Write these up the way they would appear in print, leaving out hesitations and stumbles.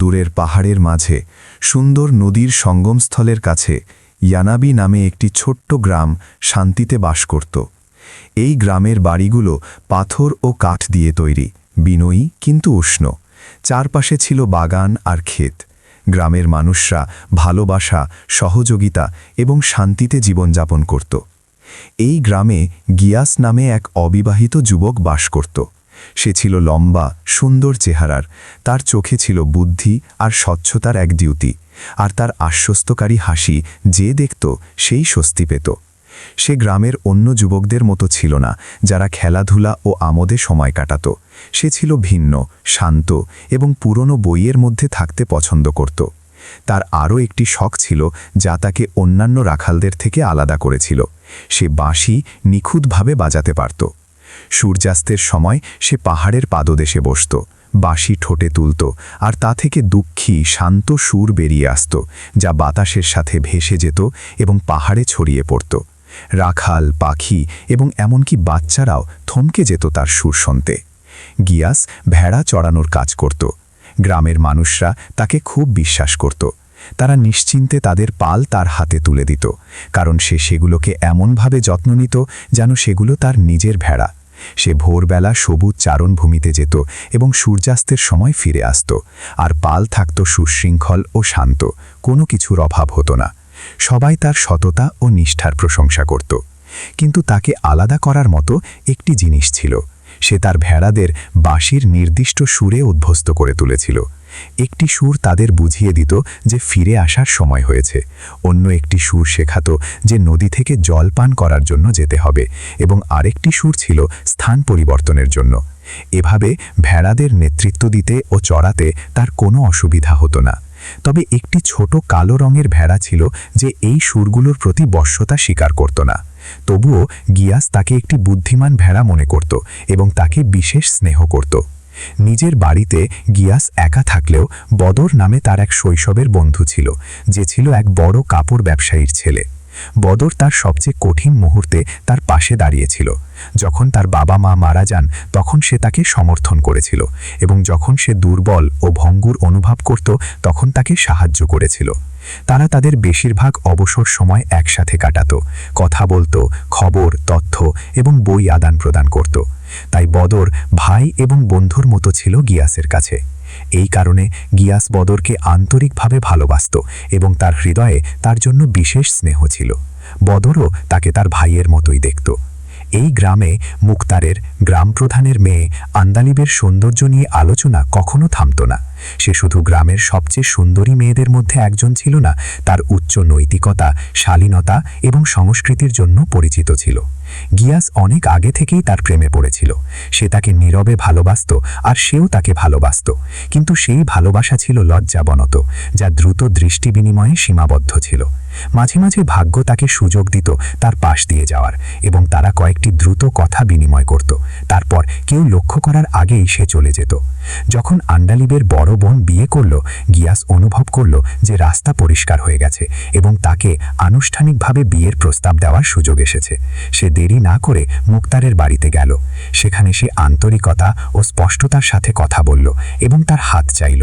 দূরের পাহাড়ের মাঝে সুন্দর নদীর সঙ্গমস্থলের কাছে ইয়ানাবি নামে একটি ছোট্ট গ্রাম শান্তিতে বাস করত। এই গ্রামের বাড়িগুলো পাথর ও কাঠ দিয়ে তৈরি, বিনয়ী কিন্তু উষ্ণ। চারপাশে ছিল বাগান আর ক্ষেত। গ্রামের মানুষরা ভালোবাসা, সহযোগিতা এবং শান্তিতে জীবনযাপন করত। এই গ্রামে গিয়াস নামে এক অবিবাহিত যুবক বাস করত। সে ছিল লম্বা, সুন্দর চেহারার, তার চোখে ছিল বুদ্ধি আর স্বচ্ছতার এক ডিউটি, আর তার আশ্বস্তকারী হাসি যে দেখত সেই স্বস্তি পেত। সে গ্রামের অন্য যুবকদের মতো ছিল না, যারা খেলাধুলা ও আমোদে সময় কাটাত। সে ছিল ভিন্ন, শান্ত এবং পুরনো বইয়ের মধ্যে থাকতে পছন্দ করত। তার আরও একটি শখ ছিল যা তাকে অন্যান্য রাখালদের থেকে আলাদা করেছিল। সে বাঁশি নিখুঁতভাবে বাজাতে পারত। সূর্যাস্তের সময় সে পাহাড়ের পাদদেশে বসত, বাঁশি ঠোঁটে তুলত, আর তা থেকে দুঃখী শান্ত সুর বেরিয়ে আসত, যা বাতাসের সাথে ভেসে যেত এবং পাহাড়ে ছড়িয়ে পড়ত। রাখাল, পাখি এবং এমনকি বাচ্চারাও থমকে যেত তার সুর শুনতে। গিয়াস ভেড়া চড়ানোর কাজ করত। গ্রামের মানুষরা তাকে খুব বিশ্বাস করত। তারা নিশ্চিন্তে তাদের পাল তার হাতে তুলে দিত, কারণ সে সেগুলোকে এমনভাবে যত্ন নিত যেন সেগুলো তার নিজের ভেড়া। সে ভোরবেলা সবুজ চারণভূমিতে যেত এবং সূর্যাস্তের সময় ফিরে আসত, আর পাল থাকত সুশৃঙ্খল ও শান্ত, কোনো কিছুর অভাব হতো না। সবাই তার সততা ও নিষ্ঠার প্রশংসা করত। কিন্তু তাকে আলাদা করার মতো একটি জিনিস ছিল। সে তার ভেড়াদের বাঁশির নির্দিষ্ট সুরে অভ্যস্ত করে তুলেছিল। একটি সুর তাদের বুঝিয়ে দিত যে ফিরে আসার সময় হয়েছে, অন্য একটি সুর শেখাত যে নদী থেকে জল পান করার জন্য যেতে হবে, এবং আরেকটি সুর ছিল স্থান পরিবর্তনের জন্য। এভাবে ভেড়াদের নেতৃত্ব দিতে ও চড়াতে তার কোনো অসুবিধা হতো না। তবে একটি ছোট কালো রঙের ভেড়া ছিল যে এই সুরগুলোর প্রতি বশ্যতা স্বীকার করত না। তবুও গিয়াস তাকে একটি বুদ্ধিমান ভেড়া মনে করত এবং তাকে বিশেষ স্নেহ করত। নিজের বাড়িতে গিয়াস একা থাকলেও বদর নামে তার এক শৈশবের বন্ধু ছিল, যে ছিল এক বড় কাপড় ব্যবসায়ীর ছেলে। বদর তার সবচেয়ে কঠিন মুহূর্তে তার পাশে দাঁড়িয়েছিল। যখন তার বাবা মা মারা যান তখন সে তাকে সমর্থন করেছিল, এবং যখন সে দুর্বল ও ভঙ্গুর অনুভব করত তখন তাকে সাহায্য করেছিল। তারা তাদের বেশিরভাগ অবসর সময় একসাথে কাটাত, কথা বলতো, খবর, তথ্য এবং বই আদান প্রদান করত। তাই বদর ভাই এবং বন্ধুর মতো ছিল গিয়াসের কাছে। এই কারণে গিয়াস বদরকে আন্তরিকভাবে ভালোবাসত এবং তার হৃদয়ে তার জন্য বিশেষ স্নেহ ছিল। বদরও তাকে তার ভাইয়ের মতোই দেখত। এই গ্রামে মুক্তারের, গ্রাম প্রধানের মেয়ে আন্দালিবের সৌন্দর্য নিয়ে আলোচনা কখনো থামত না। সে শুধু গ্রামের সবচেয়ে সুন্দরী মেয়েদের মধ্যে একজন ছিল না, তার উচ্চ নৈতিকতা, শালীনতা এবং সংস্কৃতির জন্য পরিচিত ছিল। গিয়াস অনেক আগে থেকেই তার প্রেমে পড়েছিল। সে তাকে নীরবে ভালোবাসত, আর সেও তাকে ভালোবাসত। কিন্তু সেই ভালোবাসা ছিল লজ্জাবনত, যা দ্রুত দৃষ্টি বিনিময়ে সীমাবদ্ধ ছিল। মাঝে মাঝে ভাগ্য তাকে সুযোগ দিত তার পাশ দিয়ে যাওয়ার, এবং তারা কয়েকটি দ্রুত কথা বিনিময় করত। তারপর কেউ লক্ষ্য করার আগেই সে চলে যেত। যখন আন্দালিবের বড় বোন বিয়ে করল, গিয়াস অনুভব করল যে রাস্তা পরিষ্কার হয়ে গেছে এবং তাকে আনুষ্ঠানিকভাবে বিয়ের প্রস্তাব দেওয়ার সুযোগ এসেছে। সে দেরি না করে মুক্তারের বাড়িতে গেল। সেখানে সে আন্তরিকতা ও স্পষ্টতার সাথে কথা বলল এবং তার হাত চাইল।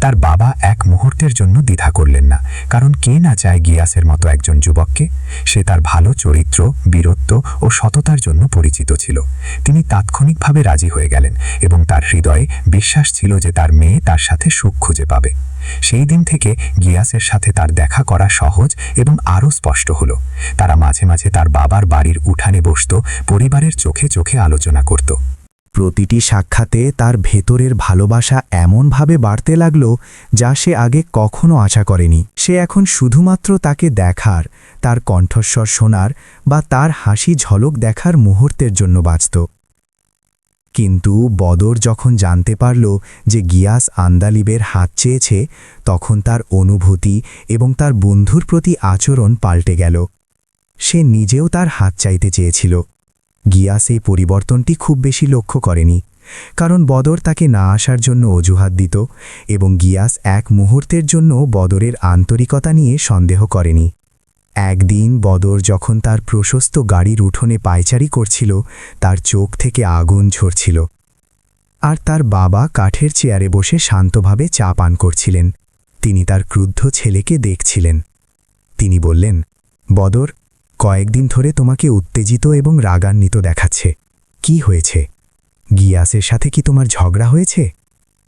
তার বাবা এক মুহূর্তের জন্য দ্বিধা করলেন না, কারণ কে না চায় গিয়াসের মতো একজন যুবককে। সে তার ভালো চরিত্র, বীরত্ব ও সততার জন্য পরিচিত ছিল। তিনি তাৎক্ষণিকভাবে রাজি হয়ে গেলেন এবং তার হৃদয়ে বিশ্বাস ছিল যে তার মেয়ে তার সাথে সুখ খুঁজে পাবে। সেই দিন থেকে গিয়াসের সাথে তার দেখা করা সহজ এবং আরও স্পষ্ট হলো। তারা মাঝে মাঝে তার বাবার বাড়ির উঠানে বসত, পরিবারের চোখে চোখে আলোচনা করত। প্রতিটি সাক্ষাতে তার ভেতরের ভালোবাসা এমনভাবে বাড়তে লাগল যা সে আগে কখনো আশা করেনি। সে এখন শুধুমাত্র তাকে দেখার, তার কণ্ঠস্বর শোনার বা তার হাসি ঝলক দেখার মুহূর্তের জন্য বাঁচত। কিন্তু বদর যখন জানতে পারল যে গিয়াস আন্দালিবের হাত চেয়েছে, তখন তার অনুভূতি এবং তার বন্ধুর প্রতি আচরণ পাল্টে গেল। সে নিজেও তার হাত চাইতে চেয়েছিল। গিয়াস এই পরিবর্তনটি খুব বেশি লক্ষ্য করেনি, কারণ বদর তাকে না আসার জন্য অজুহাত দিত, এবং গিয়াস এক মুহূর্তের জন্য বদরের আন্তরিকতা নিয়ে সন্দেহ করেনি। একদিন বদর যখন তার প্রশস্ত গাড়ির উঠোনে পায়চারি করছিল, তার চোখ থেকে আগুন ঝরছিল। আর তার বাবা কাঠের চেয়ারে বসে শান্তভাবে চা পান করছিলেন। তিনি তার ক্রুদ্ধ ছেলেকে দেখছিলেন। তিনি বললেন, বদর, কয়েকদিন ধরে তোমাকে উত্তেজিত এবং রাগান্বিত দেখাচ্ছে। কি হয়েছে? গিয়াসের সাথে কি তোমার ঝগড়া হয়েছে?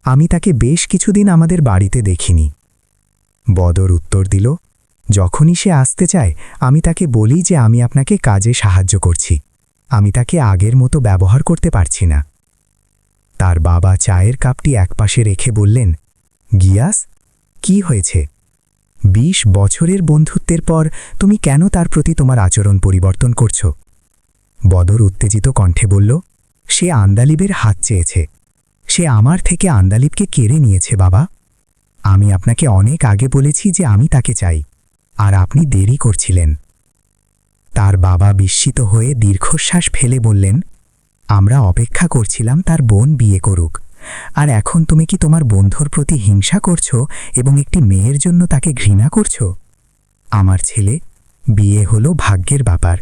আমি তাকে বেশ কিছুদিন আমাদের বাড়িতে দেখিনি। বদর উত্তর দিল, যখনই সে আসতে চায় আমি তাকে বলি যে আমি আপনাকে কাজে সাহায্য করছি। আমি তাকে আগের মতো ব্যবহার করতে পারছি না। তার বাবা চায়ের কাপটি একপাশে রেখে বললেন, গিয়াস, কি হয়েছে? ২০ বছরের বন্ধুত্বের পর তুমি কেন তার প্রতি তোমার আচরণ পরিবর্তন করছ? বদর উত্তেজিত কণ্ঠে বলল, সে আন্দালিবের হাত চেয়েছে। সে আমার থেকে আন্দালিবকে কেড়ে নিয়েছে বাবা। আমি আপনাকে অনেক আগে বলেছি যে আমি তাকে চাই, আর আপনি দেরি করছিলেন। তার বাবা বিস্মিত হয়ে দীর্ঘশ্বাস ফেলে বললেন, আমরা অপেক্ষা করছিলাম তার বোন বিয়ে করুক, আর এখন তুমি কি তোমার বন্ধুর প্রতি হিংসা করছো এবং একটি মেয়ের জন্য তাকে ঘৃণা করছো? আমার ছেলে, বিয়ে হলো ভাগ্যের ব্যাপার।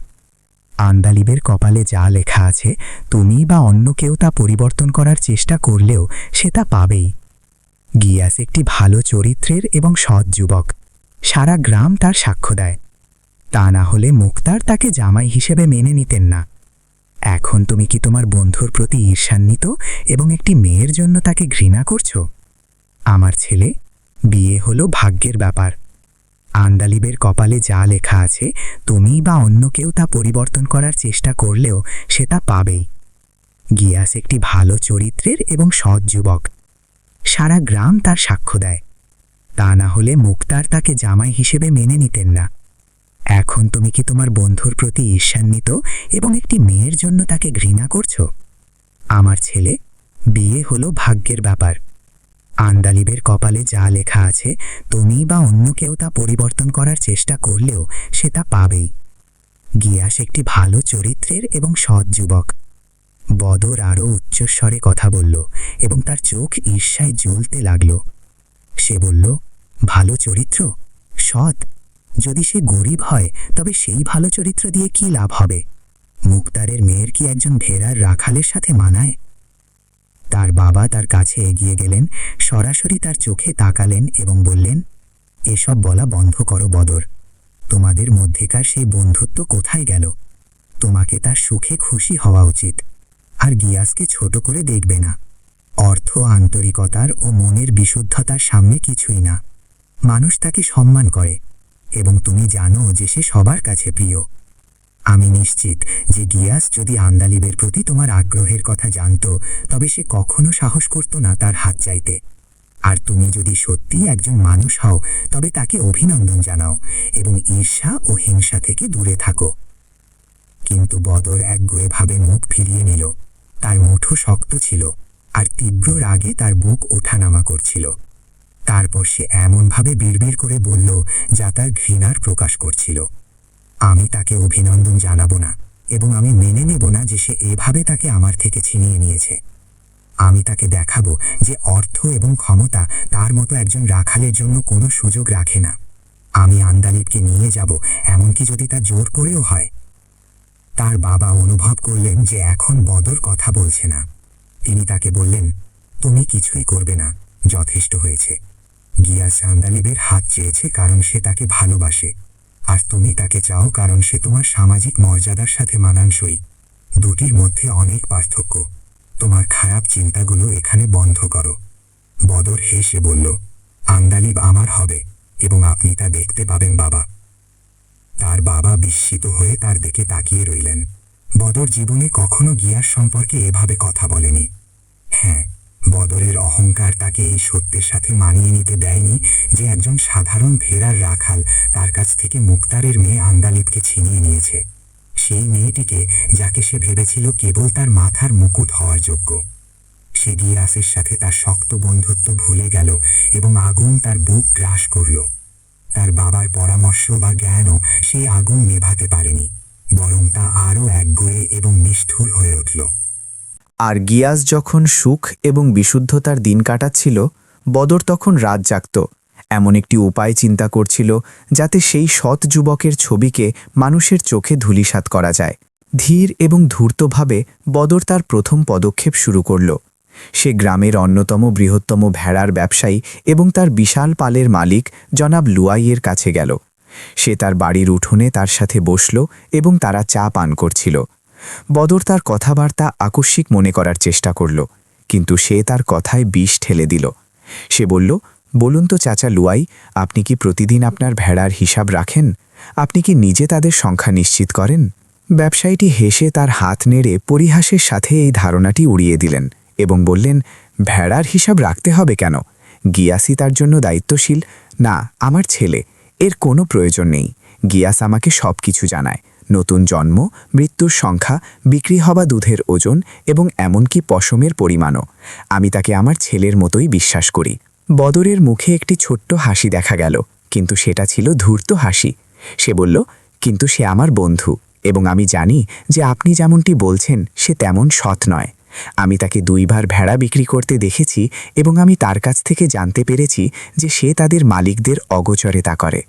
আন্দালিবের কপালে যা লেখা আছে তুমি বা অন্য কেউ তা পরিবর্তন করার চেষ্টা করলেও সে তা পাবেই। গিয়াস একটি ভালো চরিত্রের এবং সৎ যুবক। সারা গ্রাম তার সাক্ষ্য দেয়। তা না হলে মুক্তার তাকে জামাই হিসেবে মেনে নিতেন না। এখন তুমি কি তোমার বন্ধুর প্রতি ঈর্ষান্বিত এবং একটি মেয়ের জন্য তাকে ঘৃণা করছো? আমার ছেলে, বিয়ে হলো ভাগ্যের ব্যাপার। আন্দালিবের কপালে যা লেখা আছে তুমি বা অন্য কেউ তা পরিবর্তন করার চেষ্টা করলেও সে তা পাবেই। গিয়াস একটি ভালো চরিত্রের এবং সৎ যুবক। সারা গ্রাম তার সাক্ষ্য দেয়। তা না হলে মুক্তার তাকে জামাই হিসেবে মেনে নিতেন না। এখন তুমি কি তোমার বন্ধুর প্রতি ঈর্ষান্বিত এবং একটি মেয়ের জন্য তাকে ঘৃণা করছো? আমার ছেলে, বিয়ে হলো ভাগ্যের ব্যাপার। আন্দালিবের কপালে যা লেখা আছে তুমি বা অন্য কেউ তা পরিবর্তন করার চেষ্টা করলেও সে তা পাবেই। গিয়াস একটি ভালো চরিত্রের এবং সৎ যুবক। বদর আরও উচ্চস্বরে কথা বলল এবং তার চোখ ঈর্ষায় জ্বলতে লাগল। সে বলল, ভালো চরিত্র? সৎ? যদি সে গরিব হয় তবে সেই ভালো চরিত্র দিয়ে কি লাভ হবে? মুক্তারের মেয়ের কি একজন ভেড়ার রাখালের সাথে মানায়? তার বাবা তার কাছে এগিয়ে গেলেন, সরাসরি তার চোখে তাকালেন এবং বললেন, এসব বলা বন্ধ করো বদর। তোমাদের মধ্যেকার সেই বন্ধুত্ব কোথায় গেল? তোমাকে তার সুখে খুশি হওয়া উচিত, আর গিয়াসকে ছোট করে দেখবে না। অর্থ, আন্তরিকতার ও মনের বিশুদ্ধতার সামনে কিছুই না। মানুষ তাকে সম্মান করে এবং তুমি জানো যে সে সবার কাছে প্রিয়। আমি নিশ্চিত যে গিয়াস যদি আন্দালিবের প্রতি তোমার আগ্রহের কথা জানত তবে সে কখনো সাহস করত না তার হাত চাইতে। আর তুমি যদি সত্যি একজন মানুষ হও তবে তাকে অভিনন্দন জানাও এবং ঈর্ষা ও হিংসা থেকে দূরে থাকো। কিন্তু বদর একগুঁয়েভাবে মুখ ফিরিয়ে নিল। তার মুঠো শক্ত ছিল আর তীব্র রাগে তার বুক ওঠানামা করছিল। তারপর সে এমনভাবে বিড়বিড় করে বলল যা তার ঘৃণার প্রকাশ করছিল, আমি তাকে অভিনন্দন জানাবো না এবং আমি মেনে নেব না যে সে এভাবে তাকে আমার থেকে ছিনিয়ে নিয়েছে। আমি তাকে দেখাবো যে অর্থ এবং ক্ষমতা তার মতো একজন রাখালের জন্য কোনো সুযোগ রাখে না। আমি আন্দালিবকে নিয়ে যাব, এমনকি যদি তা জোর করেও হয়। তার বাবা অনুভব করলেন যে এখন বদর কথা বলছে না। তিনি তাকে বললেন, তুমি কিছুই করবে না, যথেষ্ট হয়েছে। গিয়াস আন্দালিবের হাত চেয়েছে কারণ সে তাকে ভালোবাসে, আর তুমি তাকে চাও কারণ সে তোমার সামাজিক মর্যাদার সাথে মানানসই। দুটির মধ্যে অনেক পার্থক্য। তোমার খারাপ চিন্তাগুলো এখানে বন্ধ করো। বদর হেসে বলল, আন্দালিব আমার হবে এবং আপনি তা দেখতে পাবেন বাবা। তার বাবা বিস্মিত হয়ে তার দিকে তাকিয়ে রইলেন। বদর জীবনে কখনো গিয়াস সম্পর্কে এভাবে কথা বলেনি। হ্যাঁ, বদরের অহংকার তাকে এই সত্যের সাথে মানিয়ে নিতে দেয়নি যে একজন সাধারণ ভেড়ার রাখাল তার কাছ থেকে মুক্তারের মেয়ে আন্দালিবকে ছিনিয়ে নিয়েছে। সেই মেয়েটিকে যাকে সে ভেবেছিল কেবল তার মাথার মুকুট হওয়ার যোগ্য। সে গিয়াসের সাথে তার শক্ত বন্ধুত্ব ভুলে গেল এবং আগুন তার বুক গ্রাস করল। তার বাবার পরামর্শ বা জ্ঞানও সেই আগুন নেভাতে পারেনি, বরং তা আরও একগুঁয়ে এবং নিষ্ঠুর হয়ে উঠল। আর গিয়াস যখন সুখ এবং বিশুদ্ধতার দিন কাটাচ্ছিল, বদর তখন রাত জাগত, এমন একটি উপায় চিন্তা করছিল যাতে সেই সৎ যুবকের ছবিকে মানুষের চোখে ধূলিসাৎ করা যায়। ধীর এবং ধূর্তভাবে বদর তার প্রথম পদক্ষেপ শুরু করল। সে গ্রামের অন্যতম বৃহত্তম ভেড়ার ব্যবসায়ী এবং তার বিশাল পালের মালিক জনাব লুয়াইয়ের কাছে গেল। সে তার বাড়ির উঠোনে তার সাথে বসল এবং তারা চা পান করছিল। বদর তার কথাবার্তা আকস্মিক মনে করার চেষ্টা করল, কিন্তু সে তার কথায় বিষ ঠেলে দিল। সে বলল, বলুন তো চাচা লুয়াই, আপনি কি প্রতিদিন আপনার ভেড়ার হিসাব রাখেন? আপনি কি নিজে তাদের সংখ্যা নিশ্চিত করেন? ব্যবসায়ীটি হেসে তার হাত নেড়ে পরিহাসের সাথে এই ধারণাটি উড়িয়ে দিলেন এবং বললেন, ভেড়ার হিসাব রাখতে হবে কেন? গিয়াসই তার জন্য দায়িত্বশীল। না, আমার ছেলে, এর কোনো প্রয়োজন নেই। গিয়াস আমাকে সব কিছু জানায়, নতুন জন্ম, মৃত্যুর সংখ্যা, বিক্রি হওয়া দুধের ওজন এবং এমনকি পশমের পরিমাণও। আমি তাকে আমার ছেলের মতোই বিশ্বাস করি। বদরের মুখে একটি ছোট্ট হাসি দেখা গেল, কিন্তু সেটা ছিল ধূর্ত হাসি। সে বলল, কিন্তু সে আমার বন্ধু এবং আমি জানি যে আপনি যেমনটি বলছেন সে তেমন সৎ নয়। আমি তাকে 2 বার ভেড়া বিক্রি করতে দেখেছি এবং আমি তার কাছ থেকে জানতে পেরেছি যে সে তাদের মালিকদের অগোচরে তা করে,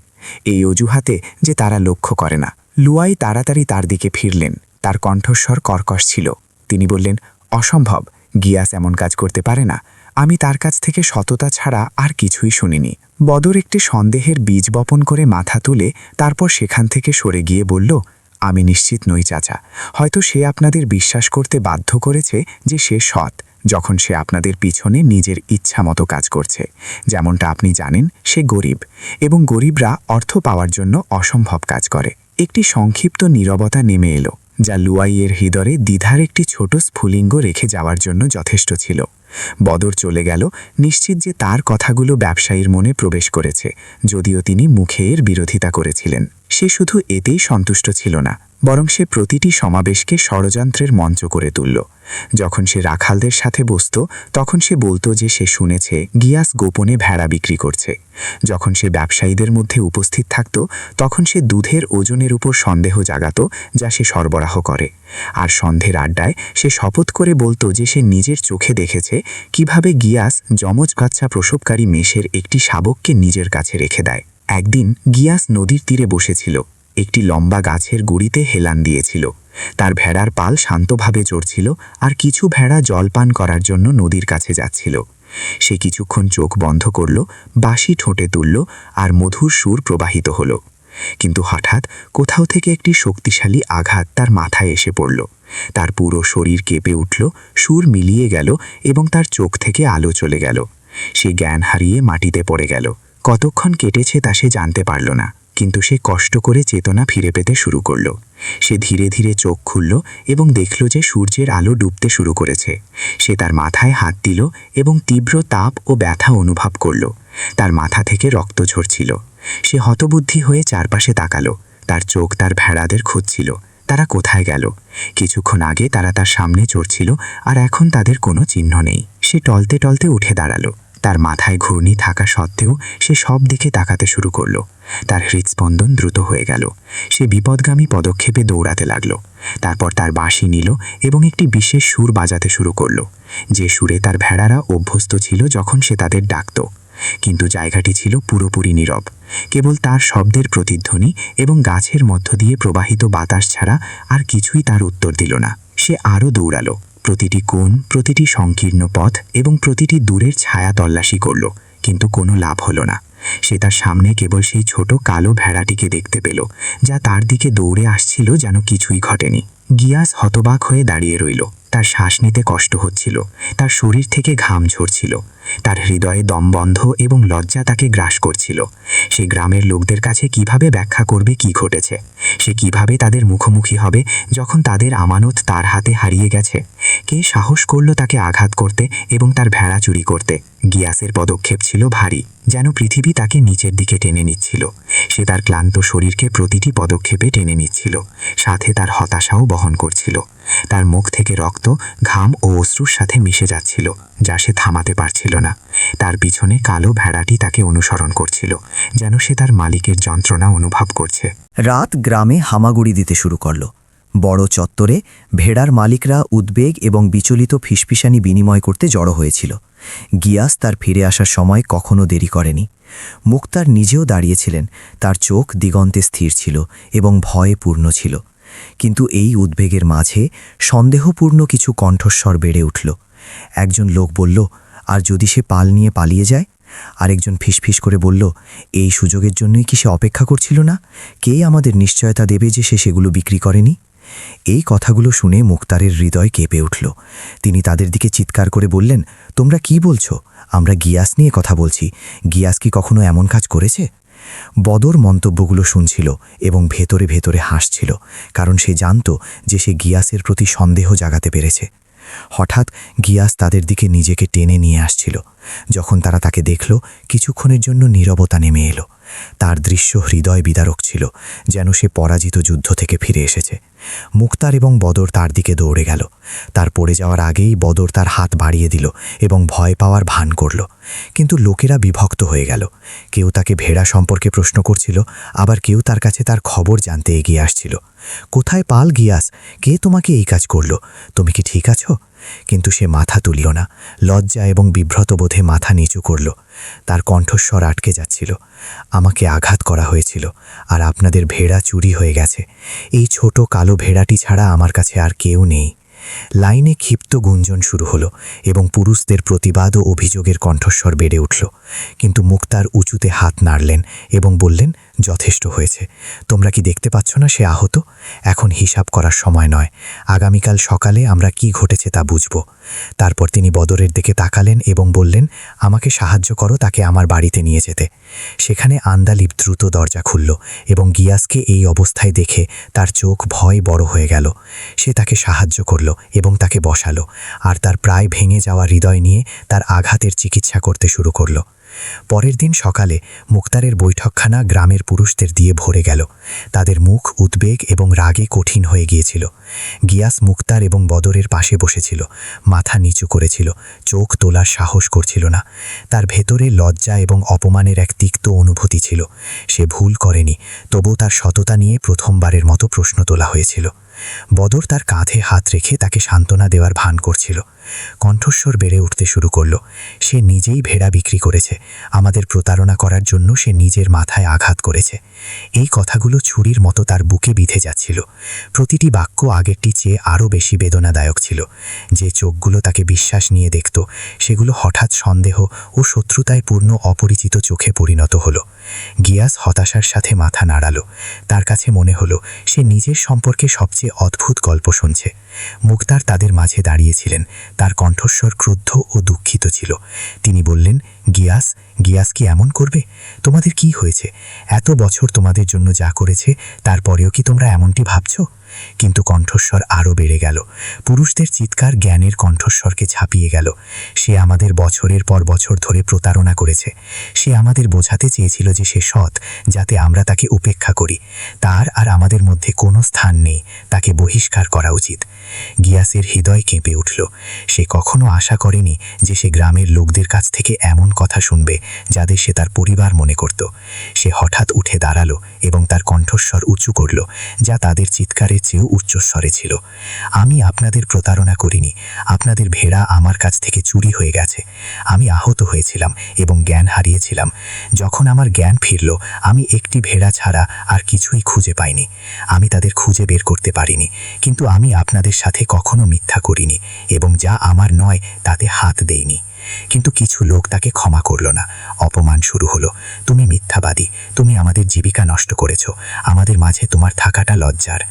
এই অজুহাতে যে তারা লক্ষ্য করে না। লুয়াই তাড়াতাড়ি তার দিকে ফিরলেন। তার কণ্ঠস্বর কর্কশ ছিল। তিনি বললেন, অসম্ভব, গিয়াস এমন কাজ করতে পারে না। আমি তার কাছ থেকে সততা ছাড়া আর কিছুই শুনিনি। বদর একটি সন্দেহের বীজ বপন করে মাথা তুলে তারপর সেখান থেকে সরে গিয়ে বলল, আমি নিশ্চিত নই চাচা, হয়তো সে আপনাদের বিশ্বাস করতে বাধ্য করেছে যে সে সৎ, যখন সে আপনাদের পিছনে নিজের ইচ্ছামতো কাজ করছে। যেমনটা আপনি জানেন, সে গরিব এবং গরিবরা অর্থ পাওয়ার জন্য অসম্ভব কাজ করে। একটি সংক্ষিপ্ত নীরবতা নেমে এলো, যা লুয়াইয়ের হৃদয়ে দ্বিধার একটি ছোট স্ফুলিঙ্গ রেখে যাওয়ার জন্য যথেষ্ট ছিল। বদর চলে গেল, নিশ্চিত যে তার কথাগুলো ব্যবসায়ীর মনে প্রবেশ করেছে, যদিও তিনি মুখে এর বিরোধিতা করেছিলেন। সে শুধু এতেই সন্তুষ্ট ছিল না, বরং সে প্রতিটি সমাবেশকে ষড়যন্ত্রের মঞ্চ করে তুলল। যখন সে রাখালদের সাথে বসত, তখন সে বলতো যে সে শুনেছে গিয়াস গোপনে ভেড়া বিক্রি করছে। যখন সে ব্যবসায়ীদের মধ্যে উপস্থিত থাকত, তখন সে দুধের ওজনের উপর সন্দেহ জাগাত যা সে সরবরাহ করে। আর সন্ধ্যের আড্ডায় সে শপথ করে বলতো যে সে নিজের চোখে দেখেছে কিভাবে গিয়াস যমজ বাচ্চা প্রসবকারী মেষের একটি শাবককে নিজের কাছে রেখে দেয়। একদিন গিয়াস নদীর তীরে বসেছিল, একটি লম্বা গাছের গুড়িতে হেলান দিয়েছিল। তার ভেড়ার পাল শান্তভাবে চড়ছিল আর কিছু ভেড়া জলপান করার জন্য নদীর কাছে যাচ্ছিল। সে কিছুক্ষণ চোখ বন্ধ করল, বাঁশি ঠোঁটে তুলল আর মধুর সুর প্রবাহিত হল। কিন্তু হঠাৎ কোথাও থেকে একটি শক্তিশালী আঘাত তার মাথায় এসে পড়ল। তার পুরো শরীর কেঁপে উঠল, সুর মিলিয়ে গেল এবং তার চোখ থেকে আলো চলে গেল। সে জ্ঞান হারিয়ে মাটিতে পড়ে গেল। কতক্ষণ কেটেছে তা সে জানতে পারল না, কিন্তু সে কষ্ট করে চেতনা ফিরে পেতে শুরু করল। সে ধীরে ধীরে চোখ খুলল এবং দেখল যে সূর্যের আলো ডুবতে শুরু করেছে। সে তার মাথায় হাত দিল এবং তীব্র তাপ ও ব্যথা অনুভব করল। তার মাথা থেকে রক্ত ঝরছিল। সে হতবুদ্ধি হয়ে চারপাশে তাকালো। তার চোখ তার ভেড়াদের খুঁজছিল। তারা কোথায় গেল? কিছুক্ষণ আগে তারা তার সামনে চড়ছিল আর এখন তাদের কোনো চিহ্ন নেই। সে টলতে টলতে উঠে দাঁড়ালো। তার মাথায় ঘূর্ণি থাকা সত্ত্বেও সে সব দিকে তাকাতে শুরু করল। তার হৃদস্পন্দন দ্রুত হয়ে গেল। সে বিপদগামী পদক্ষেপে দৌড়াতে লাগল। তারপর তার বাঁশি নিল এবং একটি বিশেষ সুর বাজাতে শুরু করল, যে সুরে তার ভেড়ারা অভ্যস্ত ছিল যখন সে তাদের ডাকত। কিন্তু জায়গাটি ছিল পুরোপুরি নীরব। কেবল তার শব্দের প্রতিধ্বনি এবং গাছের মধ্য দিয়ে প্রবাহিত বাতাস ছাড়া আর কিছুই তার উত্তর দিল না। সে আরও দৌড়ালো, প্রতিটি কোণ, প্রতিটি সংকীর্ণ পথ এবং প্রতিটি দূরের ছায়া তল্লাশি করল, কিন্তু কোনো লাভ হলো না। সে তার সামনে কেবল সেই ছোট কালো ভেড়াটিকে দেখতে পেল, যা তার দিকে দৌড়ে আসছিল যেন কিছুই ঘটেনি। গিয়াস হতবাক হয়ে দাঁড়িয়ে রইল। তার শ্বাস নিতে কষ্ট হচ্ছিল, তার শরীর থেকে ঘাম ঝরছিল, তার হৃদয়ে দমবন্ধ এবং লজ্জা তাকে গ্রাস করছিল। সে গ্রামের লোকদের কাছে কিভাবে ব্যাখ্যা করবে কি ঘটেছে? সে কিভাবে তাদের মুখোমুখি হবে যখন তাদের আমানত তার হাতে হারিয়ে গেছে? কে সাহস করল তাকে আঘাত করতে এবং তার ভেড়া চুরি করতে? গিয়াসের পদক্ষেপ ছিল ভারী, যেন পৃথিবী তাকে নিচের দিকে টেনে নিচ্ছিল। সে তার ক্লান্ত শরীরকে প্রতিটি পদক্ষেপে টেনে নিচ্ছিল, সাথে তার হতাশাও বহন করছিল। তার মুখ থেকে রক্ত, ঘাম ও অশ্রুর সাথে মিশে যাচ্ছিল, যা সে থামাতে পারছিল না। তার পিছনে কালো ভেড়াটি তাকে অনুসরণ করছিল, যেন সে তার মালিকের যন্ত্রণা অনুভব করছে। রাত গ্রামে হামাগুড়ি দিতে শুরু করল। বড় চত্বরে ভেড়ার মালিকরা উদ্বেগ এবং বিচলিত ফিসফিসানি বিনিময় করতে জড়ো হয়েছিল। গিয়াস তার ফিরে আসার সময় কখনো দেরি করেনি। মুক্তার নিজেও দাঁড়িয়েছিলেন, তার চোখ দিগন্তে স্থির ছিল এবং ভয়ে পূর্ণ ছিল। কিন্তু এই উদ্বেগের মাঝে সন্দেহপূর্ণ কিছু কণ্ঠস্বর বেড়ে উঠল। একজন লোক বলল, আর যদি সে পাল নিয়ে পালিয়ে যায়? আরেকজন ফিসফিস করে বলল, এই সুযোগের জন্যই কি সে অপেক্ষা করছিল না? কে আমাদের নিশ্চয়তা দেবে যে সে সেগুলো বিক্রি করেনি? এই কথাগুলো শুনে মুক্তারের হৃদয় কেঁপে উঠল। তিনি তাদের দিকে চিৎকার করে বললেন, তোমরা কি বলছো? আমরা গিয়াস নিয়ে কথা বলছি। গিয়াস কি কখনো এমন কাজ করেছে? বদর মন্তব্যগুলো শুনছিল এবং ভেতরে ভেতরে হাসছিল, কারণ সে জানত যে সে গিয়াসের প্রতি সন্দেহ জাগাতে পেরেছে। হঠাৎ গিয়াস তাদের দিকে নিজেকে টেনে নিয়ে আসছিল। যখন তারা তাকে দেখল, কিছুক্ষণের জন্য নীরবতা নেমে এলো। তার দৃশ্য হৃদয় বিদারক ছিল, যেন সে পরাজিত যুদ্ধ থেকে ফিরে এসেছে। মুক্তার এবং বদর তার দিকে দৌড়ে গেল। তার পড়ে যাওয়ার আগেই বদর তার হাত বাড়িয়ে দিল এবং ভয় পাওয়ার ভান করল। কিন্তু লোকেরা বিভক্ত হয়ে গেল। কেউ তাকে ভেড়া সম্পর্কে প্রশ্ন করছিল, আবার কেউ তার কাছে তার খবর জানতে এগিয়ে আসছিল। কোথায় পাল গিয়াস? কে তোমাকে এই কাজ করল? তুমি কি ঠিক আছো? কিন্তু সে মাথা তুলল না। লজ্জা এবং বিভ্রত বোধে মাথা নিচু করল। তার কণ্ঠস্বর আটকে যাচ্ছিল। আমাকে আঘাত করা হয়েছিল, আর আপনাদের ভেড়া চুরি হয়ে গেছে। এই ছোট কালো ভেড়াটি ছাড়া আমার কাছে আর কেউ নেই। লাইনে ক্ষিপ্ত গুঞ্জন শুরু হলো এবং পুরুষদের প্রতিবাদ ও অভিযোগের কণ্ঠস্বর বেড়ে উঠল। কিন্তু মুক্তার উঁচুতে হাত নাড়লেন এবং বললেন, যথেষ্ট হয়েছে। তোমরা কি দেখতে পাচ্ছ না সে আহত? এখন হিসাব করার সময় নয়। আগামীকাল সকালে আমরা কি ঘটেছে তা বুঝব। তারপর তিনি বদরের দিকে তাকালেন এবং বললেন, আমাকে সাহায্য করো তাকে আমার বাড়িতে নিয়ে যেতে। সেখানে আন্দালিব দ্রুত দরজা খুলল এবং গিয়াসকে এই অবস্থায় দেখে তার চোখ ভয় বড় হয়ে গেল। সে তাকে সাহায্য করল এবং তাকে বসালো, আর তার প্রায় ভেঙে যাওয়া হৃদয় নিয়ে তার আঘাতের চিকিৎসা করতে শুরু করল। পরের দিন সকালে মুক্তারের বৈঠকখানা গ্রামের পুরুষদের দিয়ে ভরে গেল। তাদের মুখ উদ্বেগ এবং রাগে কঠিন হয়ে গিয়েছিল। গিয়াস মুক্তার এবং বদরের পাশে বসেছিল, মাথা নিচু করেছিল, চোখ তোলার সাহস করছিল না। তার ভেতরে লজ্জা এবং অপমানের এক তিক্ত অনুভূতি ছিল। সে ভুল করেনি, তবুও তার সততা নিয়ে প্রথমবারের মতো প্রশ্ন তোলা হয়েছিল। বদর তার কাঁধে হাত রেখে তাকে সান্ত্বনা দেওয়ার ভান করছিল। কণ্ঠস্বর বেড়ে উঠতে শুরু করল, সে নিজেই ভেড়া বিক্রি করেছে। আমাদের প্রতারণা করার জন্য সে নিজের মাথায় আঘাত করেছে। এই কথাগুলো ছুরির মতো তার বুকে বিঁধে যাচ্ছিল। প্রতিটি বাক্য আগেরটি চেয়ে আরও বেশি বেদনাদায়ক ছিল। যে চোখগুলো তাকে বিশ্বাস নিয়ে দেখত, সেগুলো হঠাৎ সন্দেহ ও শত্রুতায় পূর্ণ অপরিচিত চোখে পরিণত হলো। গিয়াস হতাশার সাথে মাথা নাড়ালো। তার কাছে মনে হলো সে নিজের সম্পর্কে সবচেয়ে অদ্ভুত গল্প শুনছে। মুক্তার তাদের মাঝে দাঁড়িয়েছিলেন। তার কণ্ঠস্বর ক্রুদ্ধ ও দুঃখিত ছিল। তিনি বললেন, গিয়াস কি এমন করবে? তোমাদের কি হয়েছে? এত বছর তোমাদের জন্য যা করেছে, তারপরেও কি তোমরা এমনটি ভাবছ? কিন্তু কণ্ঠস্বর আরও বেড়ে গেল। পুরুষদের চিৎকার জ্ঞানের কণ্ঠস্বরকে ছাপিয়ে গেল। সে আমাদের বছরের পর বছর ধরে প্রতারণা করেছে। সে আমাদের বোঝাতে চেয়েছিল যে সে সৎ, যাতে আমরা তাকে উপেক্ষা করি। তার আর আমাদের মধ্যে কোনো স্থান নেই, তাকে বহিষ্কার করা উচিত। গিয়াসের হৃদয় কেঁপে উঠল। সে কখনো আশা করেনি যে সে গ্রামের লোকদের কাছ থেকে এমন কথা শুনবে যাদের সে তার পরিবার মনে করত। সে হঠাৎ উঠে দাঁড়ালো এবং তার কণ্ঠস্বর উঁচু করল, যা তাদের চিৎকারের চেয়েও উচ্চস্বরে ছিল। আমি আপনাদের প্রতারণা করিনি। আপনাদের ভেড়া আমার কাছ থেকে চুরি হয়ে গেছে। আমি আহত হয়েছিলাম এবং জ্ঞান হারিয়েছিলাম। যখন আমার জ্ঞান ফিরল, আমি একটি ভেড়া ছাড়া আর কিছুই খুঁজে পাইনি। আমি তাদের খুঁজে বের করতে পারিনি, কিন্তু আমি আপনাদের সাথে কখনো মিথ্যা করিনি এবং যা আমার নয় তাতে হাত দেইনি। কিন্তু কিছু লোক তাকে ক্ষমা করল না। অপমান শুরু হলো। তুমি মিথ্যাবাদী, তুমি আমাদের জীবিকা নষ্ট করেছ, আমাদের মাঝে তোমার থাকাটা লজ্জার।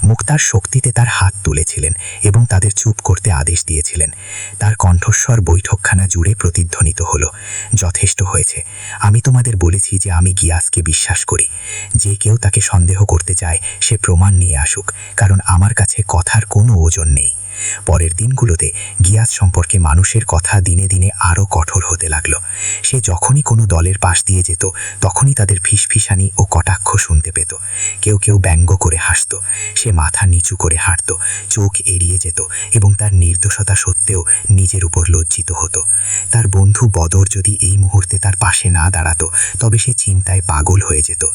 মুক্তার শক্তিতে তার হাত তুলেছিলেন এবং তাদের চুপ করতে আদেশ দিয়েছিলেন। তার কণ্ঠস্বর বৈঠকখানা জুড়ে প্রতিধ্বনিত হলো, যথেষ্ট হয়েছে। আমি তোমাদের বলেছি যে আমি গিয়াসকে বিশ্বাস করি। যে কেউ তাকে সন্দেহ করতে চায় সে প্রমাণ নিয়ে আসুক, কারণ আমার কাছে কথার কোনো ওজন নেই। পরের দিনগুলোতে গিয়াস সম্পর্কে মানুষের কথা দিনে দিনে আরও কঠোর হতে লাগলো। সে যখনই কোনো দলের পাশ দিয়ে যেত, তখনই তাদের ফিসফিসানি ও কটাক্ষ শুনতে পেত। কেউ কেউ ব্যঙ্গ করে হাসত। সে মাথা নিচু করে হাঁটত, চোখ এড়িয়ে যেত এবং তার নির্দোষতা সত্ত্বেও নিজের উপর লজ্জিত হতো। তার বন্ধু বদর যদি এই মুহূর্তে তার পাশে না দাঁড়াতো, তবে সে চিন্তায় পাগল হয়ে যেত।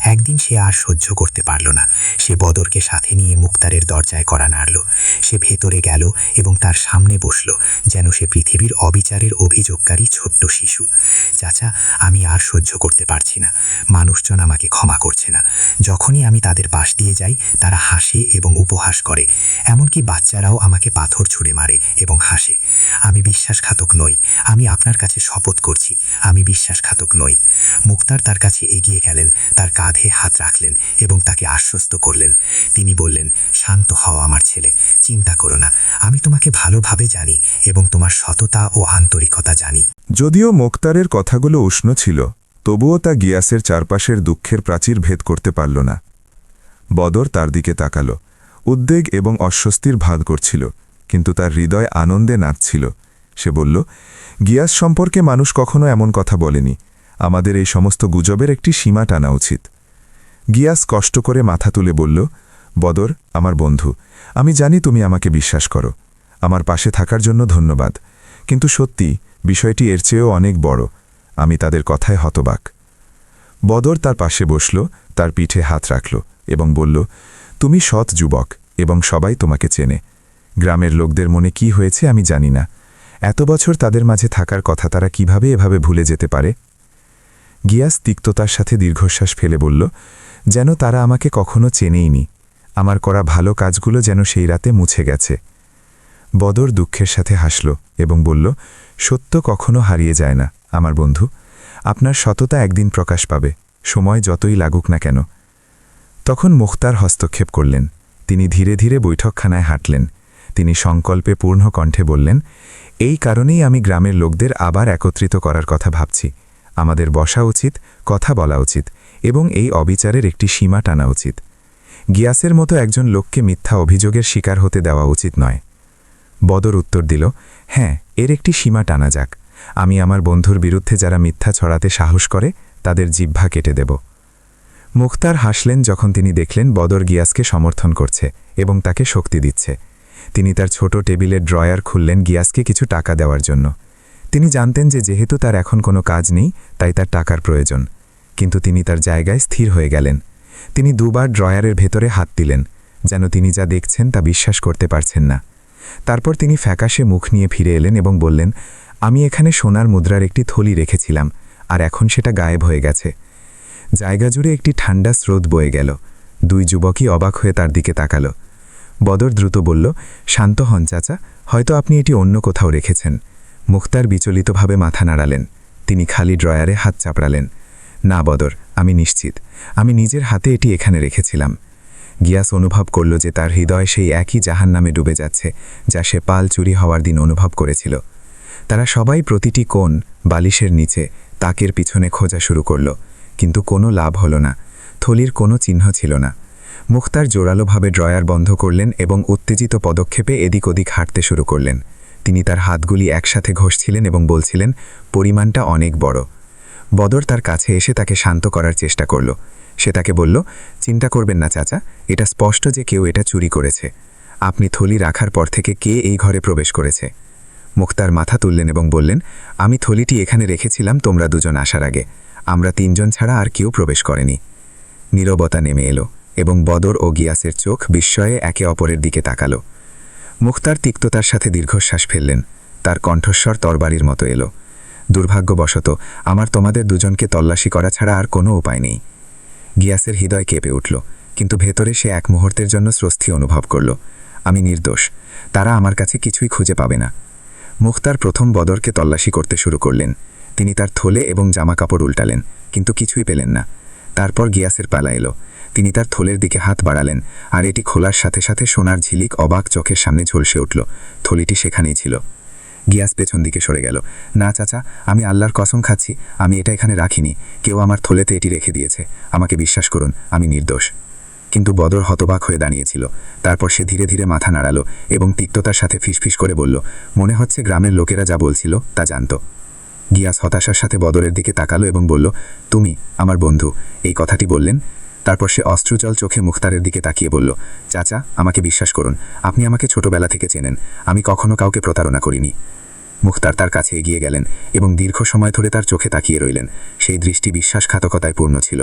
একদিন সে আর সহ্য করতে পারল না। সে বদরকে সাথে নিয়ে মুক্তারের দরজায় কড়া নাড়ল। সে ভেতরে ভেতরে গেল এবং তার সামনে বসল, যেন সে পৃথিবীর অবিচারের অভিযোগকারী ছোট্ট শিশু। চাচা, আমি আর সহ্য করতে পারছি না। মানুষজন আমাকে ক্ষমা করছে না। যখনই আমি তাদের পাশ দিয়ে যাই, তারা হাসে এবং উপহাস করে। এমনকি বাচ্চারাও আমাকে পাথর ছুঁড়ে মারে এবং হাসে। আমি বিশ্বাসঘাতক নই। আমি আপনার কাছে শপথ করছি, আমি বিশ্বাসঘাতক নই। মুক্তার তার কাছে এগিয়ে গেলেন, তার কাঁধে হাত রাখলেন এবং তাকে আশ্বস্ত করলেন। তিনি বললেন, শান্ত হও আমার ছেলে, চিন্তা করো না। আমি তোমাকে ভালোভাবে জানি এবং তোমার সততা ও আন্তরিকতা জানি। যদিও মোক্তারের কথাগুলো উষ্ণ ছিল, তবুও তা গিয়াসের চারপাশের দুঃখের প্রাচীর ভেদ করতে পারল না। বদর তার দিকে তাকাল, উদ্বেগ এবং অস্বস্তির ভাগ করছিল, কিন্তু তার হৃদয় আনন্দে নাচছিল। সে বলল, গিয়াস সম্পর্কে মানুষ কখনো এমন কথা বলেনি। আমাদের এই সমস্ত গুজবের একটি সীমা টানা উচিত। গিয়াস কষ্ট করে মাথা তুলে বলল, বদর, আমার বন্ধু, আমি জানি তুমি আমাকে বিশ্বাস করো। আমার পাশে থাকার জন্য ধন্যবাদ। কিন্তু সত্যি, বিষয়টি এর চেয়েও অনেক বড়। আমি তাদের কথায় হতবাক। বদর তার পাশে বসল, তার পিঠে হাত রাখল এবং বলল, তুমি সৎ যুবক এবং সবাই তোমাকে চেনে। গ্রামের লোকদের মনে কি হয়েছে আমি জানি না। এত বছর তাদের মাঝে থাকার কথা তারা কিভাবে এভাবে ভুলে যেতে পারে? গিয়াস তিক্ততার সাথে দীর্ঘশ্বাস ফেলে বলল, যেন তারা আমাকে কখনো চেনেইনি। আমার করা ভালো কাজগুলো যেন সেই রাতে মুছে গেছে। বদর দুঃখের সাথে হাসল এবং বলল, সত্য কখনো হারিয়ে যায় না আমার বন্ধু। আপনার সততা একদিন প্রকাশ পাবে, সময় যতই লাগুক না কেন। তখন মুখতার হস্তক্ষেপ করলেন। তিনি ধীরে ধীরে বৈঠকখানায় হাঁটলেন। তিনি সংকল্পে পূর্ণ কণ্ঠে বললেন, এই কারণেই আমি গ্রামের লোকদের আবার একত্রিত করার কথা ভাবছি। আমাদের বসা উচিত, কথা বলা উচিত এবং এই অবিচারের একটি সীমা টানা উচিত। গিয়াসের মতো একজন লোককে মিথ্যা অভিযোগের শিকার হতে দেওয়া উচিত নয়। বদর উত্তর দিল, হ্যাঁ, এর একটি সীমা টানা যাক। আমি আমার বন্ধুর বিরুদ্ধে যারা মিথ্যা ছড়াতে সাহস করে, তাদের জিহ্বা কেটে দেব। মুখতার হাসলেন যখন তিনি দেখলেন বদর গিয়াসকে সমর্থন করছে এবং তাকে শক্তি দিচ্ছে। তিনি তার ছোট টেবিলের ড্রয়ার খুললেন গিয়াসকে কিছু টাকা দেওয়ার জন্য। তিনি জানতেন যে যেহেতু তার এখন কোনো কাজ নেই, তাই তার টাকার প্রয়োজন। কিন্তু তিনি তার জায়গায় স্থির হয়ে গেলেন। তিনি দুবার ড্রয়ারের ভেতরে হাত দিলেন, যেন তিনি যা দেখছেন তা বিশ্বাস করতে পারছেন না। তারপর তিনি ফ্যাকাশে মুখ নিয়ে ফিরে এলেন এবং বললেন, আমি এখানে সোনার মুদ্রার একটি থলি রেখেছিলাম, আর এখন সেটা গায়েব হয়ে গেছে। জায়গা জুড়ে একটি ঠান্ডা স্রোত বয়ে গেল। দুই যুবকই অবাক হয়ে তার দিকে তাকাল। বদর দ্রুত বলল, শান্ত হন চাচা, হয়তো আপনি এটি অন্য কোথাও রেখেছেন। মুখতার বিচলিতভাবে মাথা নাড়ালেন। তিনি খালি ড্রয়ারে হাত চাপড়ালেন। না বদর, আমি নিশ্চিত, আমি নিজের হাতে এটি এখানে রেখেছিলাম। গিয়াস অনুভব করল যে তার হৃদয় সেই একই জাহান্নামে ডুবে যাচ্ছে, যা সে পাল চুরি হওয়ার দিন অনুভব করেছিল। তারা সবাই প্রতিটি কোণ, বালিশের নিচে, তাকের পিছনে খোঁজা শুরু করল, কিন্তু কোনো লাভ হল না। থলির কোনো চিহ্ন ছিল না। মুখতার জোরালোভাবে ড্রয়ার বন্ধ করলেন এবং উত্তেজিত পদক্ষেপে এদিক ওদিক হাঁটতে শুরু করলেন। তিনি তার হাতগুলি একসাথে ঘষছিলেন এবং বলছিলেন, পরিমাণটা অনেক বড়। বদর তার কাছে এসে তাকে শান্ত করার চেষ্টা করল। সে তাকে বলল, চিন্তা করবেন না চাচা, এটা স্পষ্ট যে কেউ এটা চুরি করেছে। আপনি থলি রাখার পর থেকে কে এই ঘরে প্রবেশ করেছে? মুখতার মাথা তুললেন এবং বললেন, আমি থলিটি এখানে রেখেছিলাম তোমরা দুজন আসার আগে। আমরা তিনজন ছাড়া আর কেউ প্রবেশ করেনি। নীরবতা নেমে এলো এবং বদর ও গিয়াসের চোখ বিস্ময়ে একে অপরের দিকে তাকালো। মুখতার তিক্ততার সাথে দীর্ঘশ্বাস ফেললেন। তার কণ্ঠস্বর তরবারির মতো এলো, দুর্ভাগ্যবশত আমার তোমাদের দুজনকে তল্লাশি করা ছাড়া আর কোনো উপায় নেই। গিয়াসের হৃদয় কেঁপে উঠল, কিন্তু ভেতরে সে এক মুহূর্তের জন্য স্বস্তি অনুভব করল। আমি নির্দোষ, তারা আমার কাছে কিছুই খুঁজে পাবে না। মুখতার প্রথম বদরকে তল্লাশি করতে শুরু করলেন। তিনি তার থলে এবং জামাকাপড় উল্টালেন, কিন্তু কিছুই পেলেন না। তারপর গিয়াসের পালা এলো। তিনি তার থলের দিকে হাত বাড়ালেন, আর এটি খোলার সাথে সাথে সোনার ঝিলিক অবাক চোখের সামনে ঝলসে উঠল। থলিটি সেখানেই ছিল। গিয়াস পেছন দিকে সরে গেল। না চাচা, আমি আল্লাহর কসম খাচ্ছি, আমি এটা এখানে রাখিনি। কেউ আমার থলেতে এটি রেখে দিয়েছে। আমাকে বিশ্বাস করুন, আমি নির্দোষ। কিন্তু বদর হতবাক হয়ে দাঁড়িয়েছিল। তারপর সে ধীরে ধীরে মাথা নাড়ালো এবং তিক্ততার সাথে ফিসফিস করে বলল, মনে হচ্ছে গ্রামের লোকেরা যা বলছিল তা জানত। গিয়াস হতাশার সাথে বদরের দিকে তাকালো এবং বলল, তুমি আমার বন্ধু, এই কথাটি বললেন। তারপর সে অশ্রুজল চোখে মুখতারের দিকে তাকিয়ে বলল, চাচা, আমাকে বিশ্বাস করুন, আপনি আমাকে ছোটবেলা থেকে চেনেন। আমি কখনো কাউকে প্রতারণা করিনি। মুখতার তার কাছে এগিয়ে গেলেন এবং দীর্ঘ সময় ধরে তার চোখে তাকিয়ে রইলেন। সেই দৃষ্টি বিশ্বাসঘাতকতায় পূর্ণ ছিল।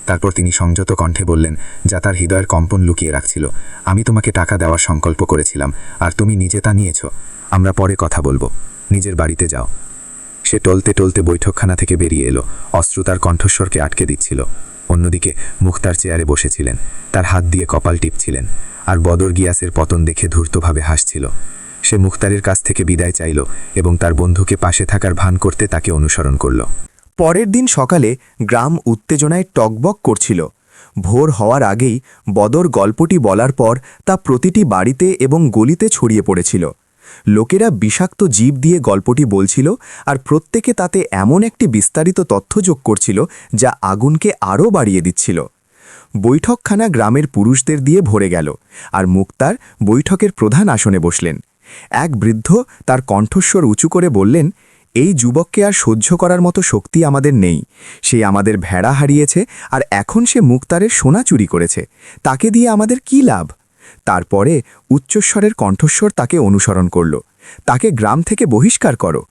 তারপর তিনি সংযত কণ্ঠে বললেন, যা তার হৃদয়ের কম্পন লুকিয়ে রাখছিল, আমি তোমাকে টাকা দেওয়ার সংকল্প করেছিলাম, আর তুমি নিজে তা নিয়েছ। আমরা পরে কথা বলবো, নিজের বাড়িতে যাও। সে টলতে টলতে বৈঠকখানা থেকে বেরিয়ে এলো, অশ্রু তার কণ্ঠস্বরকে আটকে দিচ্ছিল। অন্যদিকে মুখতার চেয়ারে বসেছিলেন, তার হাত দিয়ে কপাল টিপছিলেন, আর বদর গিয়াসের পতন দেখে ধূর্তভাবে হাসছিল। সে মুখতারের কাছ থেকে বিদায় চাইল এবং তার বন্ধুকে পাশে থাকার ভান করতে তাকে অনুসরণ করল। পরের দিন সকালে গ্রাম উত্তেজনায় টকবক করছিল। ভোর হওয়ার আগেই বদর গল্পটি বলার পর তা প্রতিটি বাড়িতে এবং গলিতে ছড়িয়ে পড়েছিল। লোকেরা বিষাক্ত জীব দিয়ে গল্পটি বলছিল, আর প্রত্যেকে তাতে এমন একটি বিস্তারিত তথ্য যোগ করছিল যা আগুনকে আরও বাড়িয়ে দিচ্ছিল। বৈঠকখানা গ্রামের পুরুষদের দিয়ে ভরে গেল, আর মুক্তার বৈঠকের প্রধান আসনে বসলেন। এক বৃদ্ধ তার কণ্ঠস্বর উঁচু করে বললেন, এই যুবককে আর সহ্য করার মতো শক্তি আমাদের নেই। সে আমাদের ভেড়া হারিয়েছে, আর এখন সে মুক্তারের সোনা চুরি করেছে। তাকে দিয়ে আমাদের কি লাভ? তারপরে উচ্চস্বরের কণ্ঠস্বর তাকে অনুসরণ করল, তাকে গ্রাম থেকে বহিষ্কার করো।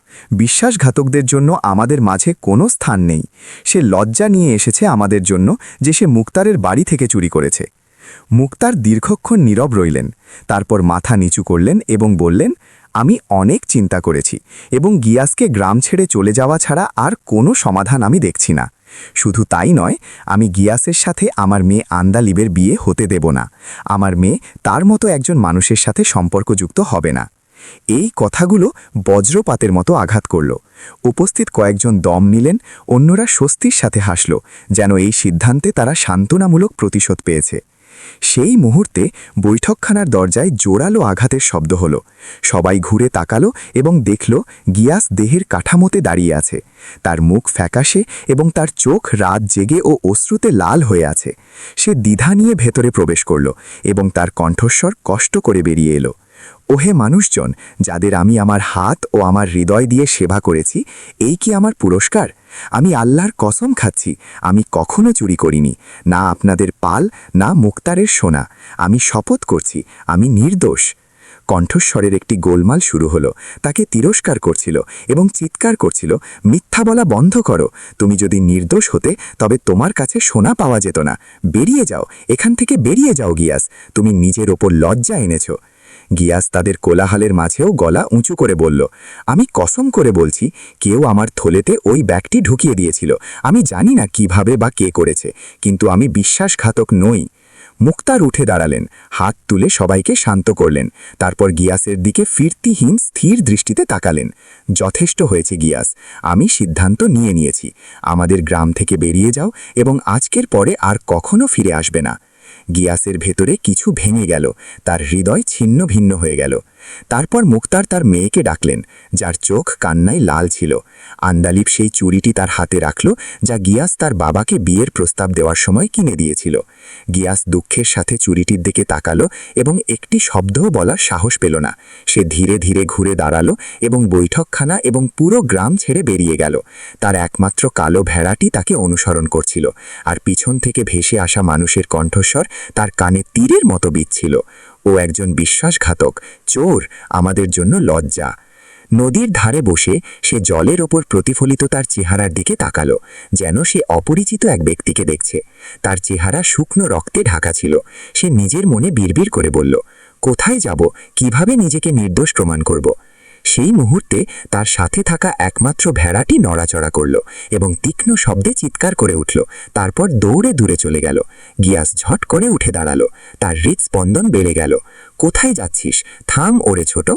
বিশ্বাসঘাতকদের জন্য আমাদের মাঝে কোনো স্থান নেই। সে লজ্জা নিয়ে এসেছে আমাদের জন্য যে সে মুক্তারের বাড়ি থেকে চুরি করেছে। মুক্তার দীর্ঘক্ষণ নীরব রইলেন, তারপর মাথা নিচু করলেন এবং বললেন, আমি অনেক চিন্তা করেছি এবং গিয়াসকে গ্রাম ছেড়ে চলে যাওয়া ছাড়া আর কোনো সমাধান আমি দেখছি না। শুধু তাই নয়, আমি গিয়াসের সাথে আমার মেয়ে আন্দালিবের বিয়ে হতে দেব না। আমার মেয়ে তার মতো একজন মানুষের সাথে সম্পর্কযুক্ত হবে না। এই কথাগুলো বজ্রপাতের মতো আঘাত করল। উপস্থিত কয়েকজন দম নিলেন, অন্যরা স্বস্তির সাথে হাসল, যেন এই সিদ্ধান্তে তারা সান্ত্বনামূলক প্রতিশোধ পেয়েছে। সেই মুহূর্তে বৈঠকখানার দরজায় জোরালো আঘাতের শব্দ হল। সবাই ঘুরে তাকালো এবং দেখল গিয়াস দেহের কাঠামোতে দাঁড়িয়ে আছে। তার মুখ ফ্যাকাশে এবং তার চোখ রাত জেগে ও অশ্রুতে লাল হয়ে আছে। সে দ্বিধা নিয়ে ভেতরে প্রবেশ করল এবং তার কণ্ঠস্বর কষ্ট করে বেরিয়ে এলো, ওহে মানুষজন, যাদের আমি আমার হাত ও আমার হৃদয় দিয়ে সেবা করেছি, এই কি আমার পুরস্কার? আমি আল্লাহর কসম খাচ্ছি, আমি কখনো চুরি করিনি, না আপনাদের পাল, না মুক্তারের সোনা। আমি শপথ করছি, আমি নির্দোষ। কণ্ঠস্বরের একটি গোলমাল শুরু হলো, তাকে তিরস্কার করছিল এবং চিৎকার করছিল, মিথ্যা বলা বন্ধ করো। তুমি যদি নির্দোষ হতে তবে তোমার কাছে সোনা পাওয়া যেত না। বেরিয়ে যাও, এখান থেকে বেরিয়ে যাও গিয়াস, তুমি নিজের ওপর লজ্জা এনেছো। গিয়াস তাদের কোলাহলের মাঝেও গলা উঁচু করে বলল, আমি কসম করে বলছি, কেউ আমার থলেতে ওই ব্যাগটি ঢুকিয়ে দিয়েছিল। আমি জানি না কিভাবে বা কে করেছে, কিন্তু আমি বিশ্বাসঘাতক নই। মুক্তার উঠে দাঁড়ালেন, হাত তুলে সবাইকে শান্ত করলেন, তারপর গিয়াসের দিকে ফিরতিহীন স্থির দৃষ্টিতে তাকালেন। যথেষ্ট হয়েছে গিয়াস, আমি সিদ্ধান্ত নিয়েছি। আমাদের গ্রাম থেকে বেরিয়ে যাও এবং আজকের পরে আর কখনো ফিরে আসবে না। গিয়াসের ভেতরে কিছু ভেঙে গেল, তার হৃদয় ছিন্ন ভিন্ন হয়ে গেল। তারপর মুক্তার তার মেয়েকে ডাকলেন, যার চোখ কান্নায় লাল ছিল। আন্দালিব সেই চুড়িটি তার হাতে রাখল, যা গিয়াস তার বাবাকে বিয়ের প্রস্তাব দেওয়ার সময় কিনে দিয়েছিল। গিয়াস দুঃখের সাথে চুড়িটির দিকে তাকালো এবং একটি শব্দও বলার সাহস পেল না। সে ধীরে ধীরে ঘুরে দাঁড়ালো এবং বৈঠকখানা এবং পুরো গ্রাম ছেড়ে বেরিয়ে গেল। তার একমাত্র কালো ভেড়াটি তাকে অনুসরণ করছিল, আর পিছন থেকে ভেসে আসা মানুষের কণ্ঠস্বর তার কানে তীরের মতো বিচ্ছিল, ও একজন বিশ্বাসঘাতক, চোর, আমাদের জন্য লজ্জা। নদীর ধারে বসে সে জলের ওপর প্রতিফলিত তার চেহারার দিকে তাকালো, যেন সে অপরিচিত এক ব্যক্তিকে দেখছে। তার চেহারা শুকনো রক্তে ঢাকা ছিল। সে নিজের মনে বিড়বিড় করে বলল, কোথায় যাব, কিভাবে নিজেকে নির্দোষ প্রমাণ করব? সেই মুহূর্তে তার সাথে থাকা একমাত্র ভেড়াটি নড়াচড়া করল এবং তীক্ষ্ণ শব্দে চিৎকার করে উঠল, তারপর দৌড়ে দূরে চলে গেল। গিয়াস ঝট করে উঠে দাঁড়ালো, তার হৃৎস্পন্দন বেড়ে গেল। কোথায় যাচ্ছিস? থাম ওরে ছোট।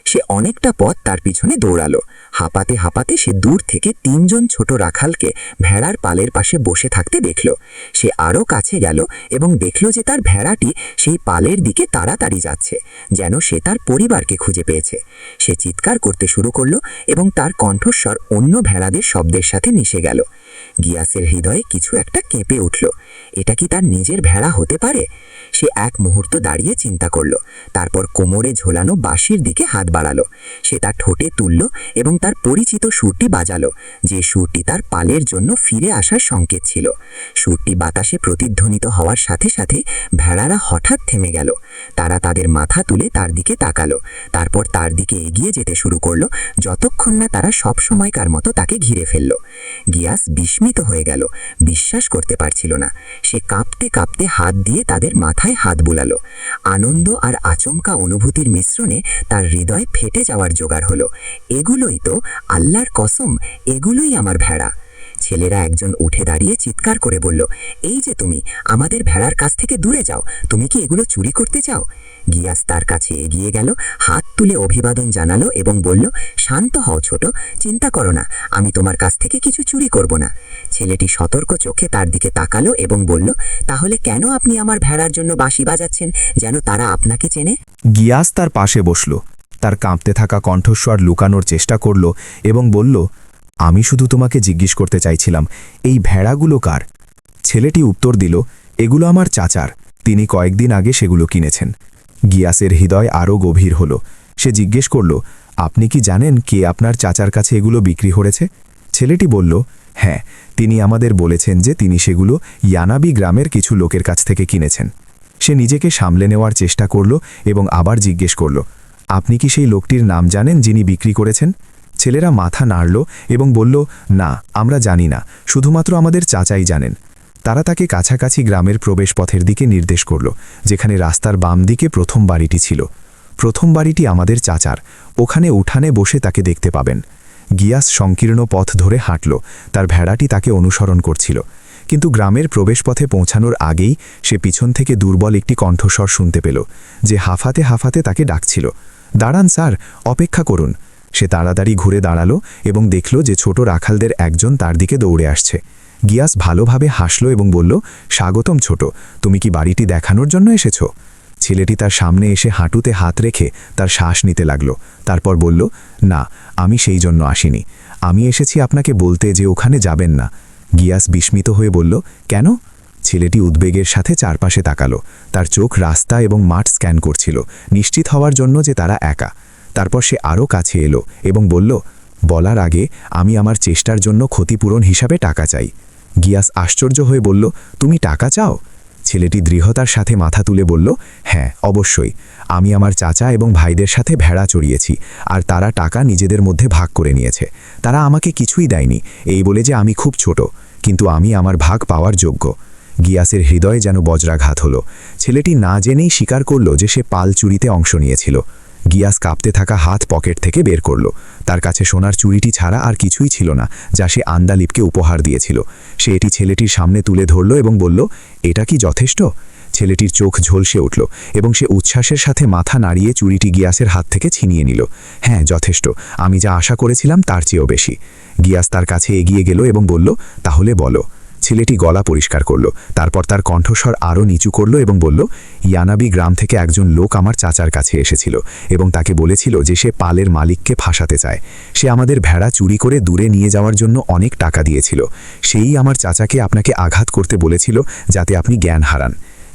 সে অনেকটা পথ তার পিছনে দৌড়ালো। হাঁপাতে হাঁপাতে সে দূর থেকে 3 জন ছোট রাখালকে ভেড়ার পালের পাশে বসে থাকতে দেখল। সে আরও কাছে গেল এবং দেখল যে তার ভেড়াটি সেই পালের দিকে তাড়াতাড়ি যাচ্ছে, যেন সে তার পরিবারকে খুঁজে পেয়েছে। সে চিৎকার করতে শুরু করল এবং তার কণ্ঠস্বর অন্য ভেড়াদের শব্দের সাথে মিশে গেল। গিয়াসের হৃদয়ে কিছু একটা কেঁপে উঠল। এটা কি তার নিজের ভেড়া হতে পারে? সে এক মুহূর্ত দাঁড়িয়ে চিন্তা করল, তারপর কোমরে ঝোলানো বাঁশির দিকে হাত বাড়ালো। সে তার ঠোঁটে তুলল এবং তার পরিচিত সুরটি বাজালো, যে সুরটি তার পালের জন্য ফিরে আসার সংকেত ছিল। সুরটি বাতাসে প্রতিধ্বনিত হওয়ার সাথে সাথে ভেড়ারা হঠাৎ থেমে গেল। তারা তাদের মাথা তুলে তার দিকে তাকালো, তারপর তার দিকে এগিয়ে যেতে শুরু করলো, যতক্ষণ না তারা সব সময়কার মতো তাকে ঘিরে ফেলল। গিয়াস বিস্ময় বিস্মিত হয়ে গেল, বিশ্বাস করতে পারছিল না। সে কাঁপতে কাঁপতে হাত দিয়ে তাদের মাথায় হাত বুলালো। আনন্দ আর আচমকা অনুভূতির মিশ্রণে তার হৃদয় ফেটে যাওয়ার জোগাড় হলো। এগুলোই তো, আল্লাহর কসম, এগুলোই আমার ভেড়া। ছেলেরা একজন উঠে দাঁড়িয়ে চিৎকার করে বলল, এই যে তুমি, আমাদের ভেড়ার কাছ থেকে দূরে যাও, তুমি কি এগুলো চুরি করতে চাও? গিয়াস তার কাছে এগিয়ে গেল, হাত তুলে অভিবাদন জানালো এবং বলল, শান্ত হও ছোট, চিন্তা করো না, আমি তোমার কাছ থেকে কিছু চুরি করব না। ছেলেটি সতর্ক চোখে তার দিকে তাকালো এবং বলল, তাহলে কেন আপনি আমার ভেড়ার জন্য বাঁশি বাজাচ্ছেন, যেন তারা আপনাকে চেনে? গিয়াস তার পাশে বসল, তার কাঁপতে থাকা কণ্ঠস্বর লুকানোর চেষ্টা করল এবং বলল, আমি শুধু তোমাকে জিজ্ঞেস করতে চাইছিলাম, এই ভেড়াগুলো কার? ছেলেটি উত্তর দিল, এগুলো আমার চাচার, তিনি কয়েকদিন আগে সেগুলো কিনেছেন। গিয়াসের হৃদয় আরও গভীর হল। সে জিজ্ঞেস করল, আপনি কি জানেন কে আপনার চাচার কাছে এগুলো বিক্রি করেছে? ছেলেটি বলল, হ্যাঁ, তিনি আমাদের বলেছেন যে তিনি সেগুলো ইয়ানাবি গ্রামের কিছু লোকের কাছ থেকে কিনেছেন। সে নিজেকে সামলে নেওয়ার চেষ্টা করল এবং আবার জিজ্ঞেস করল, আপনি কি সেই লোকটির নাম জানেন যিনি বিক্রি করেছেন? ছেলেরা মাথা নাড়ল এবং বলল, না, আমরা জানি না, শুধুমাত্র আমাদের চাচাই জানেন। তারা তাকে কাছাকাছি গ্রামের প্রবেশপথের দিকে নির্দেশ করল, যেখানে রাস্তার বাম দিকে প্রথম বাড়িটি ছিল। প্রথম বাড়িটি আমাদের চাচার, ওখানে উঠানে বসে তাকে দেখতে পাবেন। গিয়াস সংকীর্ণ পথ ধরে হাঁটল, তার ভেড়াটি তাকে অনুসরণ করছিল। কিন্তু গ্রামের প্রবেশপথে পৌঁছানোর আগেই সে পিছন থেকে দুর্বল একটি কণ্ঠস্বর শুনতে পেল, যে হাঁফাতে হাঁফাতে তাকে ডাকছিল, দাঁড়ান স্যার, অপেক্ষা করুন। সে তাড়াতাড়ি ঘুরে দাঁড়ালো এবং দেখল যে ছোট রাখালদের একজন তার দিকে দৌড়ে আসছে। গিয়াস ভালোভাবে হাসল এবং বলল, স্বাগতম ছোট, তুমি কি বাড়িটি দেখানোর জন্য এসেছ? ছেলেটি তার সামনে এসে হাঁটুতে হাত রেখে তার শ্বাস নিতে লাগল। তারপর বলল, না, আমি সেই জন্য আসিনি, আমি এসেছি আপনাকে বলতে যে ওখানে যাবেন না। গিয়াস বিস্মিত হয়ে বলল, কেন? ছেলেটি উদ্বেগের সাথে চারপাশে তাকালো, তার চোখ রাস্তা এবং মাঠ স্ক্যান করছিল, নিশ্চিত হওয়ার জন্য যে তারা একা। তারপর সে আরও কাছে এলো এবং বলল, বলার আগে আমি আমার চেষ্টার জন্য ক্ষতিপূরণ হিসাবে টাকা চাই। গিয়াস আশ্চর্য হয়ে বলল, তুমি টাকা চাও? ছেলেটি দৃঢ়তার সাথে মাথা তুলে বলল, হ্যাঁ, অবশ্যই, আমি আমার চাচা এবং ভাইদের সাথে ভেড়া চড়িয়েছি, আর তারা টাকা নিজেদের মধ্যে ভাগ করে নিয়েছে। তারা আমাকে কিছুই দেয়নি, এই বলে যে আমি খুব ছোট, কিন্তু আমি আমার ভাগ পাওয়ার যোগ্য। গিয়াসের হৃদয়ে যেন বজ্রাঘাত হলো। ছেলেটি না জেনেই স্বীকার করল যে সে পাল চুরিতে অংশ নিয়েছিল। গিয়াস কাঁপতে থাকা হাত পকেট থেকে বের করল। তার কাছে সোনার চুড়িটি ছাড়া আর কিছুই ছিল না, যা সে আন্দালিবকে উপহার দিয়েছিল। সে এটি ছেলেটির সামনে তুলে ধরল এবং বলল, এটা কি যথেষ্ট? ছেলেটির চোখ ঝলসে উঠল এবং সে উচ্ছ্বাসের সাথে মাথা নাড়িয়ে চুড়িটি গিয়াসের হাত থেকে ছিনিয়ে নিল। হ্যাঁ, যথেষ্ট, আমি যা আশা করেছিলাম তার চেয়েও বেশি। গিয়াস তার কাছে এগিয়ে গেল এবং বলল, তাহলে বলো। ছেলেটি গলা পরিষ্কার করল, তারপর তার কণ্ঠস্বর আরও নিচু করল এবং বলল, ইয়ানাবি গ্রাম থেকে একজন লোক আমার চাচার কাছে এসেছিল এবং তাকে বলেছিল যে সে পালের মালিককে ফাঁসাতে চায়। সে আমাদের ভেড়া চুরি করে দূরে নিয়ে যাওয়ার জন্য অনেক টাকা দিয়েছিল। সেই আমার চাচাকে আপনাকে আঘাত করতে বলেছিল, যাতে আপনি জ্ঞান হারান।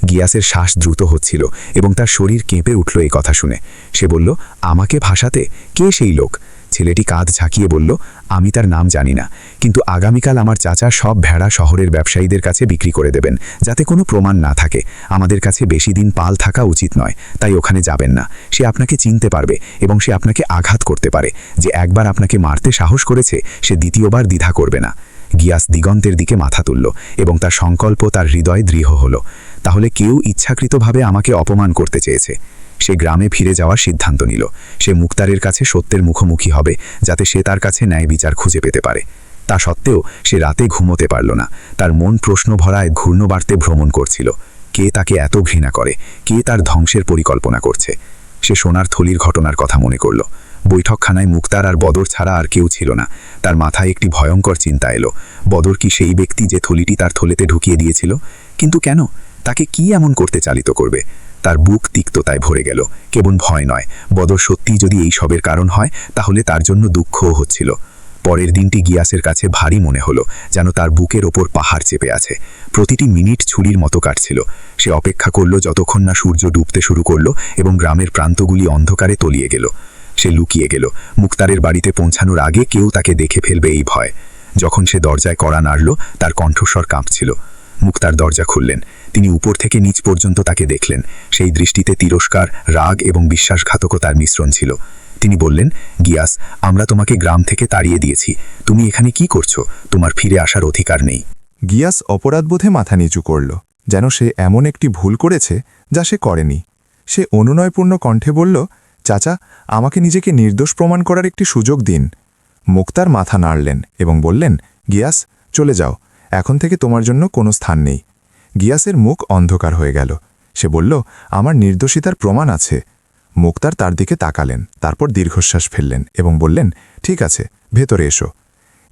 গিয়াসের শ্বাস দ্রুত হচ্ছিল এবং তার শরীর কেঁপে উঠল এই কথা শুনে। সে বলল, আমাকে ফাঁসাতে? কে সেই লোক? ছেলেটি কাঁধ ঝাঁকিয়ে বলল, আমি তার নাম জানি না, কিন্তু আগামীকাল আমার চাচা সব ভেড়া শহরের ব্যবসায়ীদের কাছে বিক্রি করে দেবেন, যাতে কোনো প্রমাণ না থাকে। আমাদের কাছে বেশি দিন পাল থাকা উচিত নয়, তাই ওখানে যাবেন না। সে আপনাকে চিনতে পারবে এবং সে আপনাকে আঘাত করতে পারে। যে একবার আপনাকে মারতে সাহস করেছে, সে দ্বিতীয়বার দ্বিধা করবে না। গিয়াস দিগন্তের দিকে মাথা তুলল এবং তার সংকল্প তার হৃদয় দৃঢ় হল। তাহলে কেউ ইচ্ছাকৃতভাবে আমাকে অপমান করতে চেয়েছে। সে গ্রামে ফিরে যাওয়ার সিদ্ধান্ত নিল। সে মুক্তারের কাছে সত্যের মুখোমুখি হবে, যাতে সে তার কাছে ন্যায় বিচার খুঁজে পেতে পারে। তা সত্ত্বেও সে রাতে ঘুমোতে পারল না। তার মন প্রশ্ন ভরায় ঘূর্ণবার্তে ভ্রমণ করছিল। কে তাকে এত ঘৃণা করে? কে তার ধ্বংসের পরিকল্পনা করছে? সে সোনার থলির ঘটনার কথা মনে করল। বৈঠকখানায় মুক্তার আর বদর ছাড়া আর কেউ ছিল না। তার মাথায় একটি ভয়ঙ্কর চিন্তা এলো। বদর কি সেই ব্যক্তি যে থলিটি তার থলেতে ঢুকিয়ে দিয়েছিল? কিন্তু কেন? তাকে কি এমন করতে চালিত করবে? তার বুক তিক্ততায় ভরে গেল। কেবল ভয় নয়, বদর সত্যি যদি এই সবের কারণ হয়, তাহলে তার জন্য দুঃখও হচ্ছিল। পরের দিনটি গিয়াসের কাছে ভারী মনে হলো, যেন তার বুকের ওপর পাহাড় চেপে আছে। প্রতিটি মিনিট ছুরির মতো কাটছিল। সে অপেক্ষা করল যতক্ষণ না সূর্য ডুবতে শুরু করল এবং গ্রামের প্রান্তগুলি অন্ধকারে তলিয়ে গেল। সে লুকিয়ে গেল। মুক্তারের বাড়িতে পৌঁছানোর আগে কেউ তাকে দেখে ফেলবে এই ভয়। যখন সে দরজায় কড়া নাড়ল, তার কণ্ঠস্বর কাঁপছিল। মুক্তার দরজা খুললেন। তিনি উপর থেকে নিচ পর্যন্ত তাকে দেখলেন। সেই দৃষ্টিতে তিরস্কার, রাগ এবং বিশ্বাসঘাতকতার মিশ্রণ ছিল। তিনি বললেন, গিয়াস, আমরা তোমাকে গ্রাম থেকে তাড়িয়ে দিয়েছি। তুমি এখানে কি করছো? তোমার ফিরে আসার অধিকার নেই। গিয়াস অপরাধবোধে মাথা নিচু করল, যেন সে এমন একটি ভুল করেছে যা সে করেনি। সে অনুনয়পূর্ণ কণ্ঠে বলল, চাচা, আমাকে নিজেকে নির্দোষ প্রমাণ করার একটি সুযোগ দিন। মুক্তার মাথা নাড়লেন এবং বললেন, গিয়াস, চলে যাও, এখন থেকে তোমার জন্য কোনো স্থান নেই। গিয়াসের মুখ অন্ধকার হয়ে গেল। সে বলল, আমার নির্দোষিতার প্রমাণ আছে। মুক্তার তার দিকে তাকালেন, তারপর দীর্ঘশ্বাস ফেললেন এবং বললেন, ঠিক আছে, ভেতরে এসো।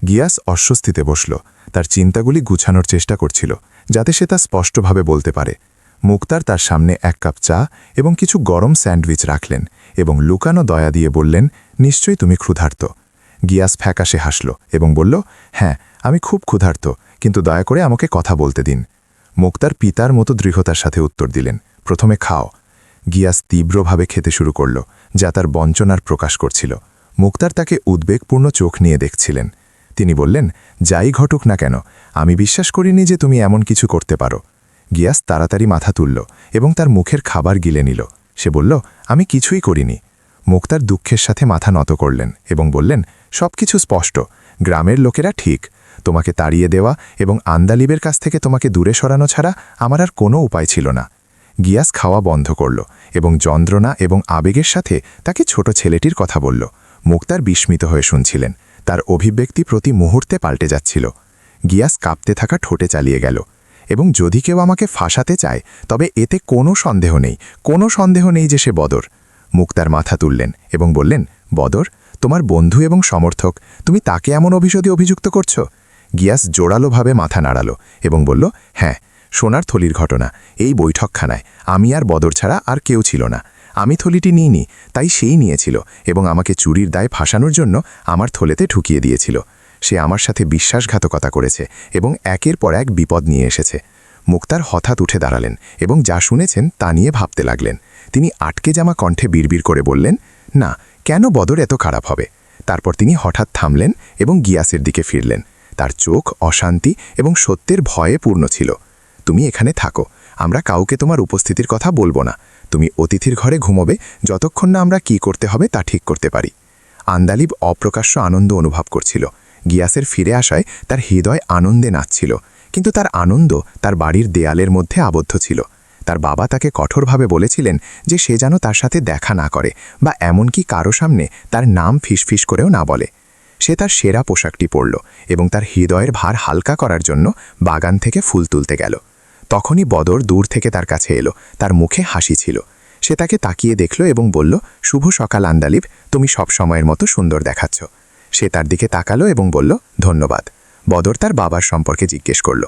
গিয়াস অস্বস্তিতে বসল, তার চিন্তাগুলি গুছানোর চেষ্টা করছিল, যাতে সে তা স্পষ্টভাবে বলতে পারে। মুক্তার তার সামনে 1 কাপ চা এবং কিছু গরম স্যান্ডউইচ রাখলেন এবং লুকানো দয়া দিয়ে বললেন, নিশ্চয়ই তুমি ক্ষুধার্ত। গিয়াস ফ্যাকাশে হাসল এবং বলল, হ্যাঁ, আমি খুব ক্ষুধার্ত, কিন্তু দয়া করে আমাকে কথা বলতে দিন। মুক্তার পিতার মতো দৃঢ়তার সাথে উত্তর দিলেন, প্রথমে খাও। গিয়াস তীব্রভাবে খেতে শুরু করল, যা তার বঞ্চনার প্রকাশ করছিল। মুক্তার তাকে উদ্বেগপূর্ণ চোখ নিয়ে দেখছিলেন। তিনি বললেন, যাই ঘটুক না কেন, আমি বিশ্বাস করিনি যে তুমি এমন কিছু করতে পারো। গিয়াস তাড়াতাড়ি মাথা তুলল এবং তার মুখের খাবার গিলে নিল। সে বলল, আমি কিছুই করিনি। মুক্তার দুঃখের সাথে মাথা নত করলেন এবং বললেন, সবকিছু স্পষ্ট, গ্রামের লোকেরা ঠিক। তোমাকে তাড়িয়ে দেওয়া এবং আন্দালিবের কাছ থেকে তোমাকে দূরে সরানো ছাড়া আমার আর কোনো উপায় ছিল না। গিয়াস খাওয়া বন্ধ করল এবং যন্ত্রণা এবং আবেগের সাথে তাকে ছোট ছেলেটির কথা বলল। মুক্তার বিস্মিত হয়ে শুনছিলেন, তার অভিব্যক্তি প্রতি মুহূর্তে পাল্টে যাচ্ছিল। গিয়াস কাঁপতে থাকা ঠোঁটে চালিয়ে গেল, এবং যদি কেউ আমাকে ফাঁসাতে চায় তবে এতে কোনো সন্দেহ নেই যে সে বদর। মুক্তার মাথা তুললেন এবং বললেন, বদর, তোমার বন্ধু এবং সমর্থক, তুমি তাকে এমন অভিযোগে অভিযুক্ত করছো? গিয়াস জোরালোভাবে মাথা নাড়াল এবং বলল, হ্যাঁ, সোনার থলির ঘটনা, এই বৈঠকখানায় আমি আর বদর ছাড়া আর কেউ ছিল না। আমি থলিটি নিইনি, তাই সেই নিয়েছিল এবং আমাকে চুরির দায় ফাঁসানোর জন্য আমার থলেতে ঢুকিয়ে দিয়েছিল। সে আমার সাথে বিশ্বাসঘাতকতা করেছে এবং একের পর এক বিপদ নিয়ে এসেছে। মুক্তার হঠাৎ উঠে দাঁড়ালেন এবং যা শুনেছেন তা নিয়ে ভাবতে লাগলেন। তিনি আটকে যাওয়া কণ্ঠে বিড়বিড় করে বললেন, না, কেন বদর এত খারাপ হবে? তারপর তিনি হঠাৎ থামলেন এবং গিয়াসের দিকে ফিরলেন। তার চোখ অশান্তি এবং সত্যের ভয়ে পূর্ণ ছিল। তুমি এখানে থাকো, আমরা কাউকে তোমার উপস্থিতির কথা বলবো না। তুমি অতিথির ঘরে ঘুমোবে যতক্ষণ না আমরা কি করতে হবে তা ঠিক করতে পারি। আন্দালিব অপ্রকাশ্য আনন্দ অনুভব করছিল। গিয়াসের ফিরে আসায় তার হৃদয় আনন্দে নাচছিল, কিন্তু তার আনন্দ তার বাড়ির দেয়ালের মধ্যে আবদ্ধ ছিল। তার বাবা তাকে কঠোরভাবে বলেছিলেন যে সে যেন তার সাথে দেখা না করে বা এমনকি কারো সামনে তার নাম ফিসফিস করেও না বলে। সে তার সেরা পোশাকটি পরল এবং তার হৃদয়ের ভার হালকা করার জন্য বাগান থেকে ফুল তুলতে গেল। তখনই বদর দূর থেকে তার কাছে এলো, তার মুখে হাসি ছিল। সে তাকে তাকিয়ে দেখল এবং বলল, শুভ সকাল আন্দালিব, তুমি সব সময়ের মতো সুন্দর দেখাচ্ছ। সে তার দিকে তাকালো এবং বলল, ধন্যবাদ। বদর তার বাবার সম্পর্কে জিজ্ঞেস করল।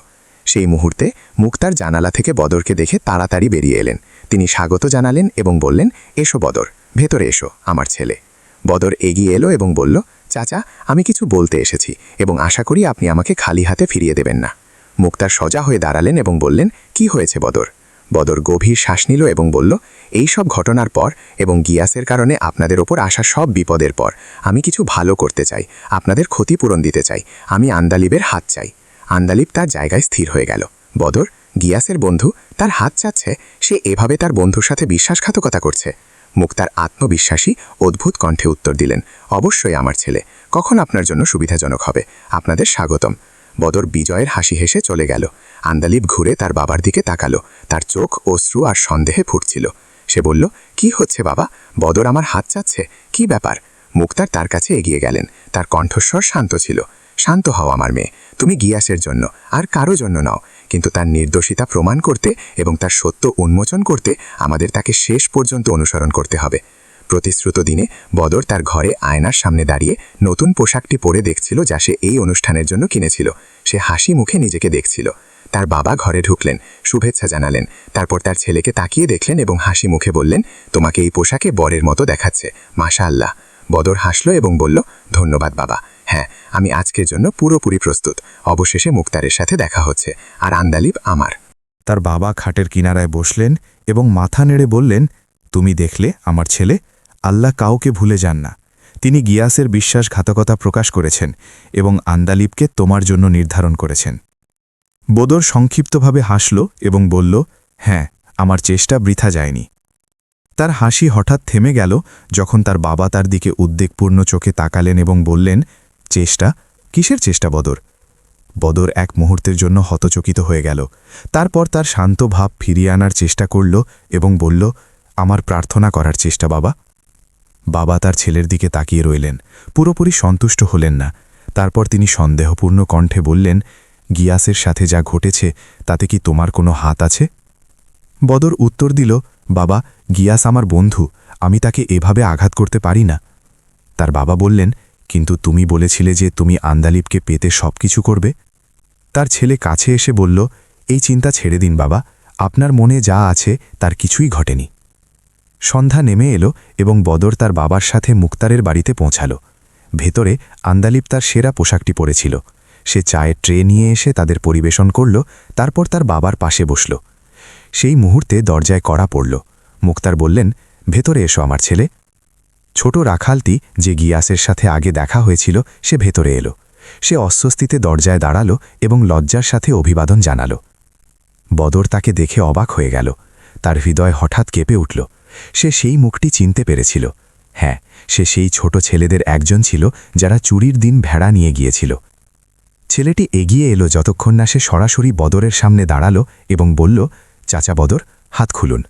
সেই মুহূর্তে মুক্তার জানালা থেকে বদরকে দেখে তাড়াতাড়ি বেরিয়ে এলেন। তিনি স্বাগত জানালেন এবং বললেন, এসো বদর, ভেতরে এসো, আমার ছেলে। বদর এগিয়ে এলো এবং বলল, চাচা, আমি কিছু বলতে এসেছি এবং আশা করি আপনি আমাকে খালি হাতে ফিরিয়ে দেবেন না। মুক্তার সজা হয়ে দাঁড়ালেন এবং বললেন, কি হয়েছে বদর? বদর গভীর শ্বাস নিল এবং বলল, এই সব ঘটনার পর এবং গিয়াসের কারণে আপনাদের ওপর আসা সব বিপদের পর আমি কিছু ভালো করতে চাই, আপনাদের ক্ষতিপূরণ দিতে চাই। আমি আন্দালিবের হাত চাই। আন্দালিব তার জায়গায় স্থির হয়ে গেল। বদর, গিয়াসের বন্ধু, তার হাত চাচ্ছে? সে এভাবে তার বন্ধুর সাথে বিশ্বাসঘাতকতা করছে? মুক্তার আত্মবিশ্বাসী অদ্ভুত কণ্ঠে উত্তর দিলেন, অবশ্যই আমার ছেলে, কখন আপনার জন্য সুবিধাজনক হবে। আপনাদের স্বাগতম। বদর বিজয়ের হাসি হেসে চলে গেল। আন্দালিব ঘুরে তার বাবার দিকে তাকালো। তার চোখ অশ্রু আর সন্দেহে ফুটছিল। সে বলল, কি হচ্ছে বাবা? বদর আমার হাত চাচ্ছে, কি ব্যাপার? মুক্তার তার কাছে এগিয়ে গেলেন। তার কণ্ঠস্বর শান্ত ছিল। শান্ত হও আমার মেয়ে, তুমি গিয়াসের জন্য আর কারো জন্য নাও, কিন্তু তার নির্দোষিতা প্রমাণ করতে এবং তার সত্য উন্মোচন করতে আমাদের তাকে শেষ পর্যন্ত অনুসরণ করতে হবে। প্রতিশ্রুত দিনে বদর তার ঘরে আয়নার সামনে দাঁড়িয়ে নতুন পোশাকটি পরে দেখছিল যা সে এই অনুষ্ঠানের জন্য কিনেছিল। সে হাসি মুখে নিজেকে দেখছিল। তার বাবা ঘরে ঢুকলেন, শুভেচ্ছা জানালেন। তারপর তার ছেলেকে তাকিয়ে দেখলেন এবং হাসি মুখে বললেন, তোমাকে এই পোশাকে বরের মতো দেখাচ্ছে, মাশাআল্লাহ। বদর হাসল এবং বলল, ধন্যবাদ বাবা। হ্যাঁ, আমি আজকের জন্য পুরোপুরি প্রস্তুত। অবশেষে মুক্তারের সাথে দেখা হচ্ছে, আর আন্দালিব আমার। তার বাবা খাটের কিনারায় বসলেন এবং মাথা নেড়ে বললেন, তুমি দেখলে আমার ছেলে, আল্লাহ কাউকে ভুলে যান না। তিনি গিয়াসের বিশ্বাসঘাতকতা প্রকাশ করেছেন এবং আন্দালিবকে তোমার জন্য নির্ধারণ করেছেন। বদর সংক্ষিপ্তভাবে হাসল এবং বলল, হ্যাঁ, আমার চেষ্টা বৃথা যায়নি। তার হাসি হঠাৎ থেমে গেল যখন তার বাবা তার দিকে উদ্বেগপূর্ণ চোখে তাকালেন এবং বললেন, চেষ্টা? কিসের চেষ্টা বদর? বদর এক মুহূর্তের জন্য হতচকিত হয়ে গেল। তারপর তার শান্ত ভাব ফিরিয়ে আনার চেষ্টা করল এবং বলল, আমার প্রার্থনা করার চেষ্টা বাবা। বাবা তার ছেলের দিকে তাকিয়ে রইলেন, পুরোপুরি সন্তুষ্ট হলেন না। তারপর তিনি সন্দেহপূর্ণ কণ্ঠে বললেন, গিয়াসের সাথে যা ঘটেছে তাতে কি তোমার কোনো হাত আছে? বদর উত্তর দিল, বাবা, গিয়াস আমার বন্ধু, আমি তাকে এভাবে আঘাত করতে পারি না। তার বাবা বললেন, কিন্তু তুমি বলেছিলে যে তুমি আন্দালিবকে পেতে সব কিছু করবে। তার ছেলে কাছে এসে বলল, এই চিন্তা ছেড়ে দিন বাবা, আপনার মনে যা আছে তার কিছুই ঘটেনি। সন্ধ্যা নেমে এলো এবং বদর তার বাবার সাথে মুক্তারের বাড়িতে পৌঁছাল। ভেতরে আন্দালিব তার সেরা পোশাকটি পরেছিল। সে চায়ের ট্রে নিয়ে এসে তাদের পরিবেশন করল, তারপর তার বাবার পাশে বসল। সেই মুহূর্তে দরজায় কড়া পড়ল। মুক্তার বললেন, ভেতরে এসো আমার ছেলে। ছোট রাখালটি, যে গিয়াসের সাথে আগে দেখা হয়েছিল, সে ভেতরে এলো। সে অস্বস্তিতে দরজায় দাঁড়াল এবং লজ্জার সাথে অভিবাদন জানাল। বদর তাকে দেখে অবাক হয়ে গেল। তার হৃদয় হঠাৎ কেঁপে উঠল। সে সেই মুখটি চিনতে পেরেছিল। হ্যাঁ, সে সেই ছোট ছেলেদের একজন ছিল যারা চুরির দিন ভেড়া নিয়ে গিয়েছিল। ছেলেটি এগিয়ে এলো যতক্ষণ না সে সরাসরি বদরের সামনে দাঁড়াল এবং বলল, চাচা বদর, হাত খুলুন।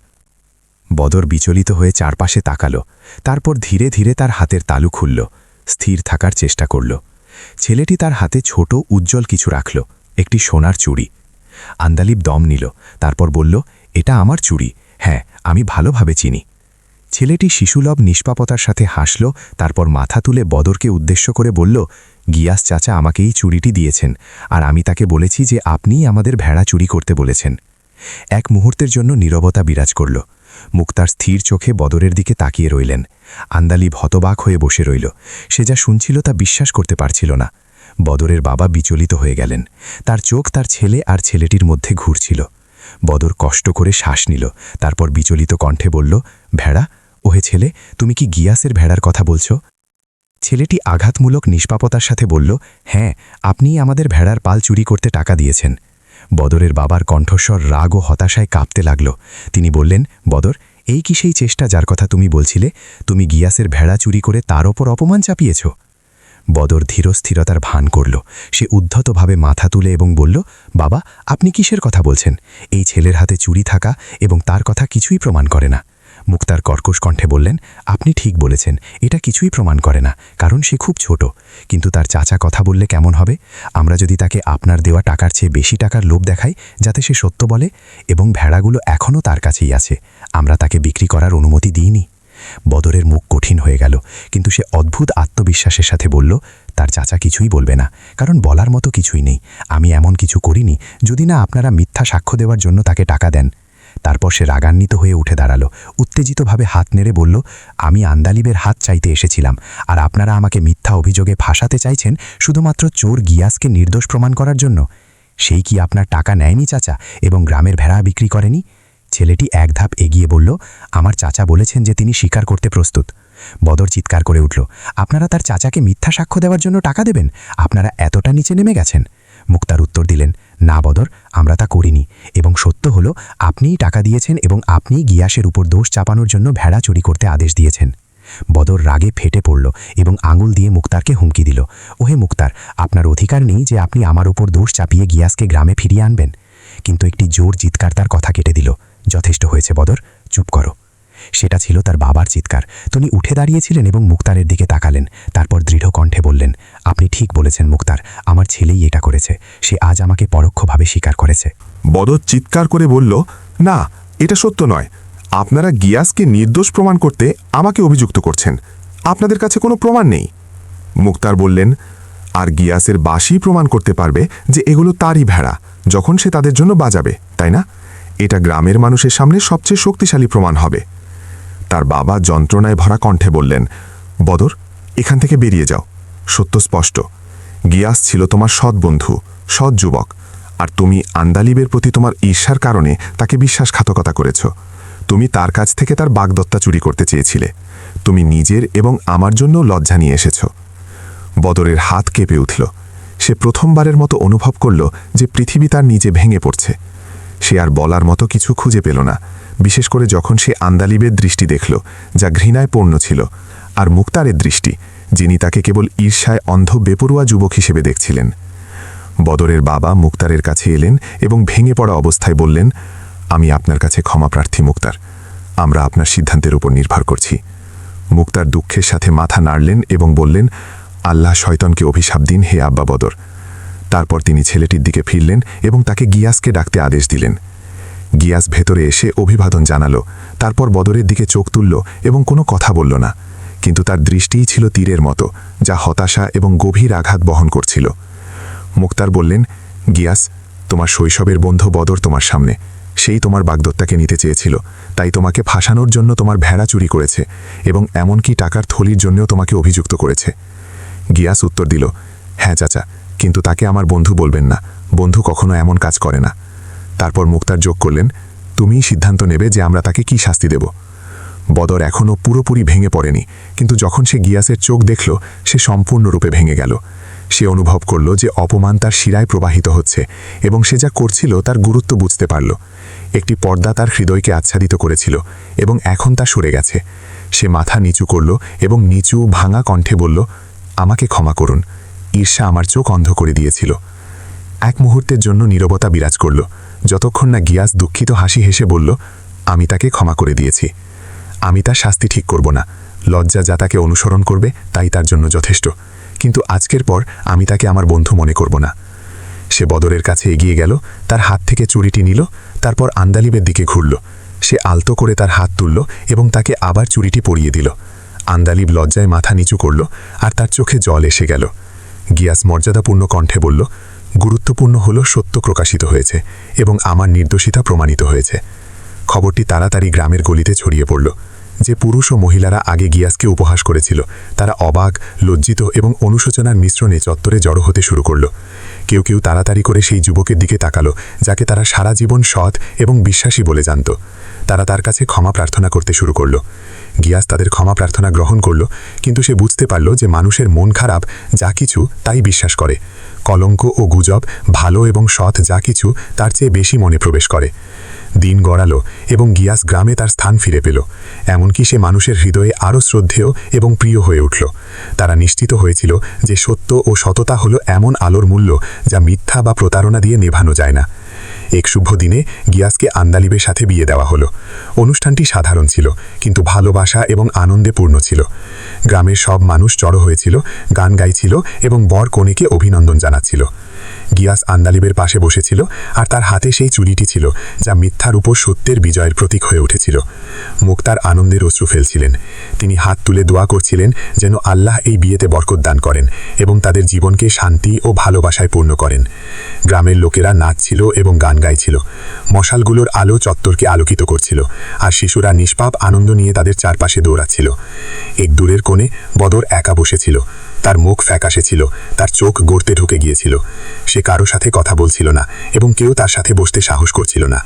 বদর বিচলিত হয়ে চারপাশে তাকাল। তারপর ধীরে ধীরে তার হাতের তালু খুলল, স্থির থাকার চেষ্টা করল। ছেলেটি তার হাতে ছোট উজ্জ্বল কিছু রাখল, একটি সোনার চুড়ি। আন্দালিব দম নিল, তারপর বলল, এটা আমার চুড়ি, হ্যাঁ, আমি ভালোভাবে চিনি। ছেলেটি শিশুলভ নিষ্পাপতার সাথে হাসল, তারপর মাথা তুলে বদরকে উদ্দেশ্য করে বলল, গিয়াস চাচা আমাকে এই চুড়িটি দিয়েছেন, আর আমি তাকে বলেছি যে আপনিই আমাদের ভেড়া চুরি করতে বলেছেন। এক মুহূর্তের জন্য নীরবতা বিরাজ করল। মুক্তার স্থির চোখে বদরের দিকে তাকিয়ে রইলেন। আন্দালিব হতবাক হয়ে বসে রইল। সে যা শুনছিল তা বিশ্বাস করতে পারছিল না। বদরের বাবা বিচলিত হয়ে গেলেন। তার চোখ তার ছেলে আর ছেলেটির মধ্যে ঘুরছিল। বদর কষ্ট করে শ্বাস নিল, তারপর বিচলিত কণ্ঠে বলল, ভেড়া? ওহে ছেলে, তুমি কি গিয়াসের ভেড়ার কথা বলছ? ছেলেটি আঘাতমূলক নিষ্পাপতার সাথে বলল, হ্যাঁ, আপনিই আমাদের ভেড়ার পাল চুরি করতে টাকা দিয়েছেন। বদরের বাবার কণ্ঠস্বর রাগ ও হতাশায় কাঁপতে লাগল। তিনি বললেন, বদর, এই কি সেই চেষ্টা যার কথা তুমি বলছিলে? তুমি গিয়াসের ভেড়া চুরি করে তার ওপর অপমান চাপিয়েছ? বদর ধীরস্থিরতার ভান করল। সে উদ্ধতভাবে মাথা তুলে এবং বলল, বাবা, আপনি কিসের কথা বলছেন? এই ছেলের হাতে চুরি থাকা এবং তার কথা কিছুই প্রমাণ করে না। মুক্তার কর্কশ কণ্ঠে বললেন, আপনি ঠিক বলেছেন, এটা কিছুই প্রমাণ করে না, কারণ সে খুব ছোট। কিন্তু তার চাচা কথা বললে কেমন হবে? আমরা যদি তাকে আপনার দেওয়া টাকার চেয়ে বেশি টাকার লোভ দেখাই যাতে সে সত্য বলে, এবং ভেড়াগুলো এখনও তার কাছেই আছে, আমরা তাকে বিক্রি করার অনুমতি দিইনি। বদরের মুখ কঠিন হয়ে গেল, কিন্তু সে অদ্ভুত আত্মবিশ্বাসের সাথে বলল, তার চাচা কিছুই বলবে না, কারণ বলার মতো কিছুই নেই। আমি এমন কিছু করিনি যদি না আপনারা মিথ্যা সাক্ষ্য দেওয়ার জন্য তাকে টাকা দেন। তারপর সে রাগান্বিত হয়ে উঠে দাঁড়াল, উত্তেজিতভাবে হাত নেড়ে বলল, আমি আন্দালিবের হাত চাইতে এসেছিলাম, আর আপনারা আমাকে মিথ্যা অভিযোগে ফাঁসাতে চাইছেন শুধুমাত্র চোর গিয়াসকে নির্দোষ প্রমাণ করার জন্য। সেই কি আপনার টাকা নেয়নি চাচা এবং গ্রামের ভেড়া বিক্রি করেনি? ছেলেটি এক ধাপ এগিয়ে বলল, আমার চাচা বলেছেন যে তিনি স্বীকার করতে প্রস্তুত। বদর চিৎকার করে উঠল, আপনারা তার চাচাকে মিথ্যা সাক্ষ্য দেওয়ার জন্য টাকা দেবেন? আপনারা এতটা নিচে নেমে গেছেন? মুক্তার উত্তর দিলেন, না বদর, আমরা তা করিনি, এবং সত্য হলো আপনিই টাকা দিয়েছেন এবং আপনিই গিয়াসের উপর দোষ চাপানোর জন্য ভেড়া চুরি করতে আদেশ দিয়েছেন। বদর রাগে ফেটে পড়ল এবং আঙুল দিয়ে মুক্তারকে হুমকি দিল, ওহে মুক্তার, আপনার অধিকার নেই যে আপনি আমার উপর দোষ চাপিয়ে গিয়াসকে গ্রামে ফিরিয়ে আনবেন। কিন্তু একটি জোর চিৎকার তার কথা কেটে দিল, যথেষ্ট হয়েছে বদর, চুপ করো। সেটা ছিল তার বাবার চিৎকার। তিনি উঠে দাঁড়িয়েছিলেন এবং মুক্তারের দিকে তাকালেন, তারপর দৃঢ় কণ্ঠে বললেন, আপনি ঠিক বলেছেন মুক্তার, আমার ছেলেই এটা করেছে, সে আজ আমাকে পরোক্ষভাবে স্বীকার করেছে। বদর চিৎকার করে বলল, না, এটা সত্য নয়। আপনারা গিয়াসকে নির্দোষ প্রমাণ করতে আমাকে অভিযুক্ত করছেন। আপনাদের কাছে কোনো প্রমাণ নেই। মুক্তার বললেন, আর গিয়াসের বাসই প্রমাণ করতে পারবে যে এগুলো তারই ভেড়া যখন সে তাদের জন্য বাজাবে, তাই না? এটা গ্রামের মানুষের সামনে সবচেয়ে শক্তিশালী প্রমাণ হবে। তার বাবা যন্ত্রণায় ভরা কণ্ঠে বললেন, বদর, এখান থেকে বেরিয়ে যাও। সত্য স্পষ্ট, গিয়াস ছিল তোমার সৎ বন্ধু, সৎ যুবক, আর তুমি আন্দালিবের প্রতি তোমার ঈর্ষার কারণে তাকে বিশ্বাসঘাতকতা করেছ। তুমি তার কাছ থেকে তার বাগদত্তা চুরি করতে চেয়েছিলে। তুমি নিজের এবং আমার জন্য লজ্জা নিয়ে এসেছ। বদরের হাত কেঁপে উঠল। সে প্রথমবারের মতো অনুভব করল যে পৃথিবী তার নিজে ভেঙে পড়ছে। সে আর বলার মতো কিছু খুঁজে পেল না। বিশেষ করে যখন সে আন্দালিবের দৃষ্টি দেখল, যা ঘৃণায় পূর্ণ ছিল, আর মুক্তারের দৃষ্টি, যিনি তাকে কেবল ঈর্ষায় অন্ধ বেপরোয়া যুবক হিসেবে দেখছিলেন। বদরের বাবা মুক্তারের কাছে এলেন এবং ভেঙে পড়া অবস্থায় বললেন, আমি আপনার কাছে ক্ষমা প্রার্থী মুক্তার, আমরা আপনার সিদ্ধান্তের উপর নির্ভর করছি। মুক্তার দুঃখের সাথে মাথা নাড়লেন এবং বললেন, আল্লাহ শয়তানকে অভিশাপ দিন হে আব্বা বদর। তারপর তিনি ছেলেটির দিকে ফিরলেন এবং তাকে গিয়াসকে ডাকতে আদেশ দিলেন। গিয়াস ভেতরে এসে অভিবাদন জানালো, তারপর বদরের দিকে চোখ তুলল এবং কোনো কথা বলল না, কিন্তু তার দৃষ্টিই ছিল তীরের মতো, যা হতাশা এবং গভীর আঘাত বহন করছিল। মুক্তার বললেন, গিয়াস, তোমার শৈশবের বন্ধু বদর তোমার সামনে, সেই তোমার বাগদত্তাকে নিতে চেয়েছিল, তাই তোমাকে ফাঁসানোর জন্য তোমার ভেড়া চুরি করেছে এবং এমনকি টাকার থলির জন্যও তোমাকে অভিযুক্ত করেছে। গিয়াস উত্তর দিল, হ্যাঁ চাচা, কিন্তু তাকে আমার বন্ধু বলবেন না, বন্ধু কখনো এমন কাজ করে না। তারপর মুক্তার যোগ করলেন, তুমিই সিদ্ধান্ত নেবে যে আমরা তাকে কি শাস্তি দেব। বদর এখনও পুরোপুরি ভেঙে পড়েনি, কিন্তু যখন সে গিয়াসের চোখ দেখল, সে সম্পূর্ণরূপে ভেঙে গেল। সে অনুভব করল যে অপমান তার শিরায় প্রবাহিত হচ্ছে এবং সে যা করছিল তার গুরুত্ব বুঝতে পারল। একটি পর্দা তার হৃদয়কে আচ্ছাদিত করেছিল এবং এখন তা সরে গেছে। সে মাথা নিচু করল এবং নিচু ভাঙা কণ্ঠে বলল, আমাকে ক্ষমা করুন, ঈর্ষা আমার চোখ অন্ধ করে দিয়েছিল। এক মুহূর্তের জন্য নীরবতা বিরাজ করল, যতক্ষণ না গিয়াস দুঃখিত হাসি হেসে বলল, আমি তাকে ক্ষমা করে দিয়েছি। আমি তার শাস্তি ঠিক করব না, লজ্জা যা তাকে অনুসরণ করবে তাই তার জন্য যথেষ্ট, কিন্তু আজকের পর আমি তাকে আমার বন্ধু মনে করব না। সে বদরের কাছে এগিয়ে গেল, তার হাত থেকে চুরিটি নিল, তারপর আন্দালিবের দিকে ঘুরল। সে আলতো করে তার হাত তুলল এবং তাকে আবার চুরিটি পরিয়ে দিল। আন্দালিব লজ্জায় মাথা নিচু করল আর তার চোখে জল এসে গেল। গিয়াস মর্যাদাপূর্ণ কণ্ঠে বলল, গুরুত্বপূর্ণ হল সত্য প্রকাশিত হয়েছে এবং আমার নির্দোষিতা প্রমাণিত হয়েছে। খবরটি তাড়াতাড়ি গ্রামের গলিতে ছড়িয়ে পড়ল। যে পুরুষ ও মহিলারা আগে গিয়াসকে উপহাস করেছিল, তারা অবাক, লজ্জিত এবং অনুশোচনার মিশ্রণে চত্বরে জড়ো হতে শুরু করল। কেউ কেউ তাড়াতাড়ি করে সেই যুবকের দিকে তাকালো, যাকে তারা সারা জীবন সৎ এবং বিশ্বাসী বলে জানত। তারা তার কাছে ক্ষমা প্রার্থনা করতে শুরু করল। গিয়াস তাদের ক্ষমা প্রার্থনা গ্রহণ করল, কিন্তু সে বুঝতে পারল যে মানুষের মন খারাপ যা কিছু তাই বিশ্বাস করে। কলঙ্ক ও গুজব, ভালো এবং সৎ যা কিছু তার চেয়ে বেশি মনে প্রবেশ করে। দিন গড়ালো এবং গিয়াস গ্রামে তার স্থান ফিরে পেল। এমনকি সে মানুষের হৃদয়ে আরও শ্রদ্ধেয় এবং প্রিয় হয়ে উঠল। তারা নিশ্চিত হয়েছিল যে সত্য ও সততা হলো এমন আলোর মূল্য যা মিথ্যা বা প্রতারণা দিয়ে নেভানো যায় না। এক শুভ দিনে গিয়াসকে আন্দালিবের সাথে বিয়ে দেওয়া হলো। অনুষ্ঠানটি সাধারণ ছিল, কিন্তু ভালোবাসা এবং আনন্দে পূর্ণ ছিল। গ্রামের সব মানুষ জড়ো হয়েছিল, গান গাইছিল এবং বর কনেকে অভিনন্দন জানাচ্ছিল। গিয়াস আন্দালিবের পাশে বসেছিল আর তার হাতে সেই চুরিটি ছিল যা মিথ্যার উপর সত্যের বিজয়ের প্রতীক হয়ে উঠেছিল। মুক্তার আনন্দের অশ্রু ফেলছিলেন। তিনি হাত তুলে দোয়া করছিলেন যেন আল্লাহ এই বিয়েতে বরকত দান করেন এবং তাদের জীবনকে শান্তি ও ভালোবাসায় পূর্ণ করেন। গ্রামের লোকেরা নাচছিল এবং গান গাইছিল। মশালগুলোর আলো চত্বরকে আলোকিত করছিল আর শিশুরা নিষ্পাপ আনন্দ নিয়ে তাদের চারপাশে দৌড়াচ্ছিল। এক দূরের কোণে বদর একা বসেছিল। তার মুখ ফ্যাকাশে ছিল, তার চোখ গর্তে ঢুকে গিয়েছিল। সে কারো সাথে কথা বলছিল না এবং কেউ তার সাথে বসতে সাহস করছিল না।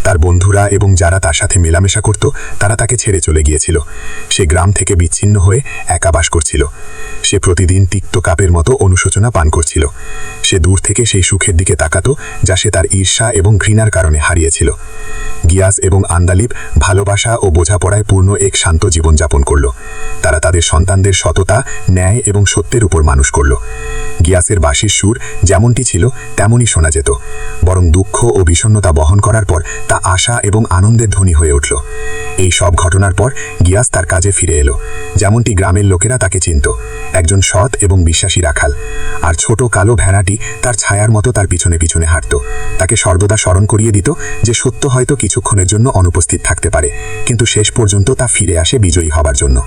তার বন্ধুরা এবং যারা তার সাথে মেলামেশা করত তারা তাকে ছেড়ে চলে গিয়েছিল। সে গ্রাম থেকে বিচ্ছিন্ন হয়ে একা বাস করছিল। সে প্রতিদিন তিক্ত কাপের মতো অনুশোচনা পান করছিল। সে দূর থেকে সেই সুখের দিকে তাকাতো যা সে তার ঈর্ষা এবং ঘৃণার কারণে হারিয়েছিল। গিয়াস এবং আন্দালিব ভালোবাসা ও বোঝাপড়ায় পূর্ণ এক শান্ত জীবনযাপন করল। তারা তাদের সন্তানদের সততা, ন্যায় এবং সত্যের উপর মানুষ করল। গিয়াসের বাঁশির সুর যেমনটি ছিল তেমনই শোনা যেত, বরং দুঃখ ও বিষণ্ণতা বহন করার পর তা আশা এবং আনন্দের ধ্বনি হয়ে উঠল। এই সব ঘটনার পর গিয়াস তার কাজে ফিরে এলো, যেমনটি গ্রামের লোকেরা তাকে চিনত, একজন সৎ এবং বিশ্বাসী রাখাল। আর ছোট কালো ভেড়াটি তার ছায়ার মতো তার পিছনে পিছনে হাঁটত, তাকে সর্বদা স্মরণ করিয়ে দিত যে সত্য হয়তো কিছুক্ষণের জন্য অনুপস্থিত থাকতে পারে, কিন্তু শেষ পর্যন্ত তা ফিরে আসে বিজয়ী হবার জন্য।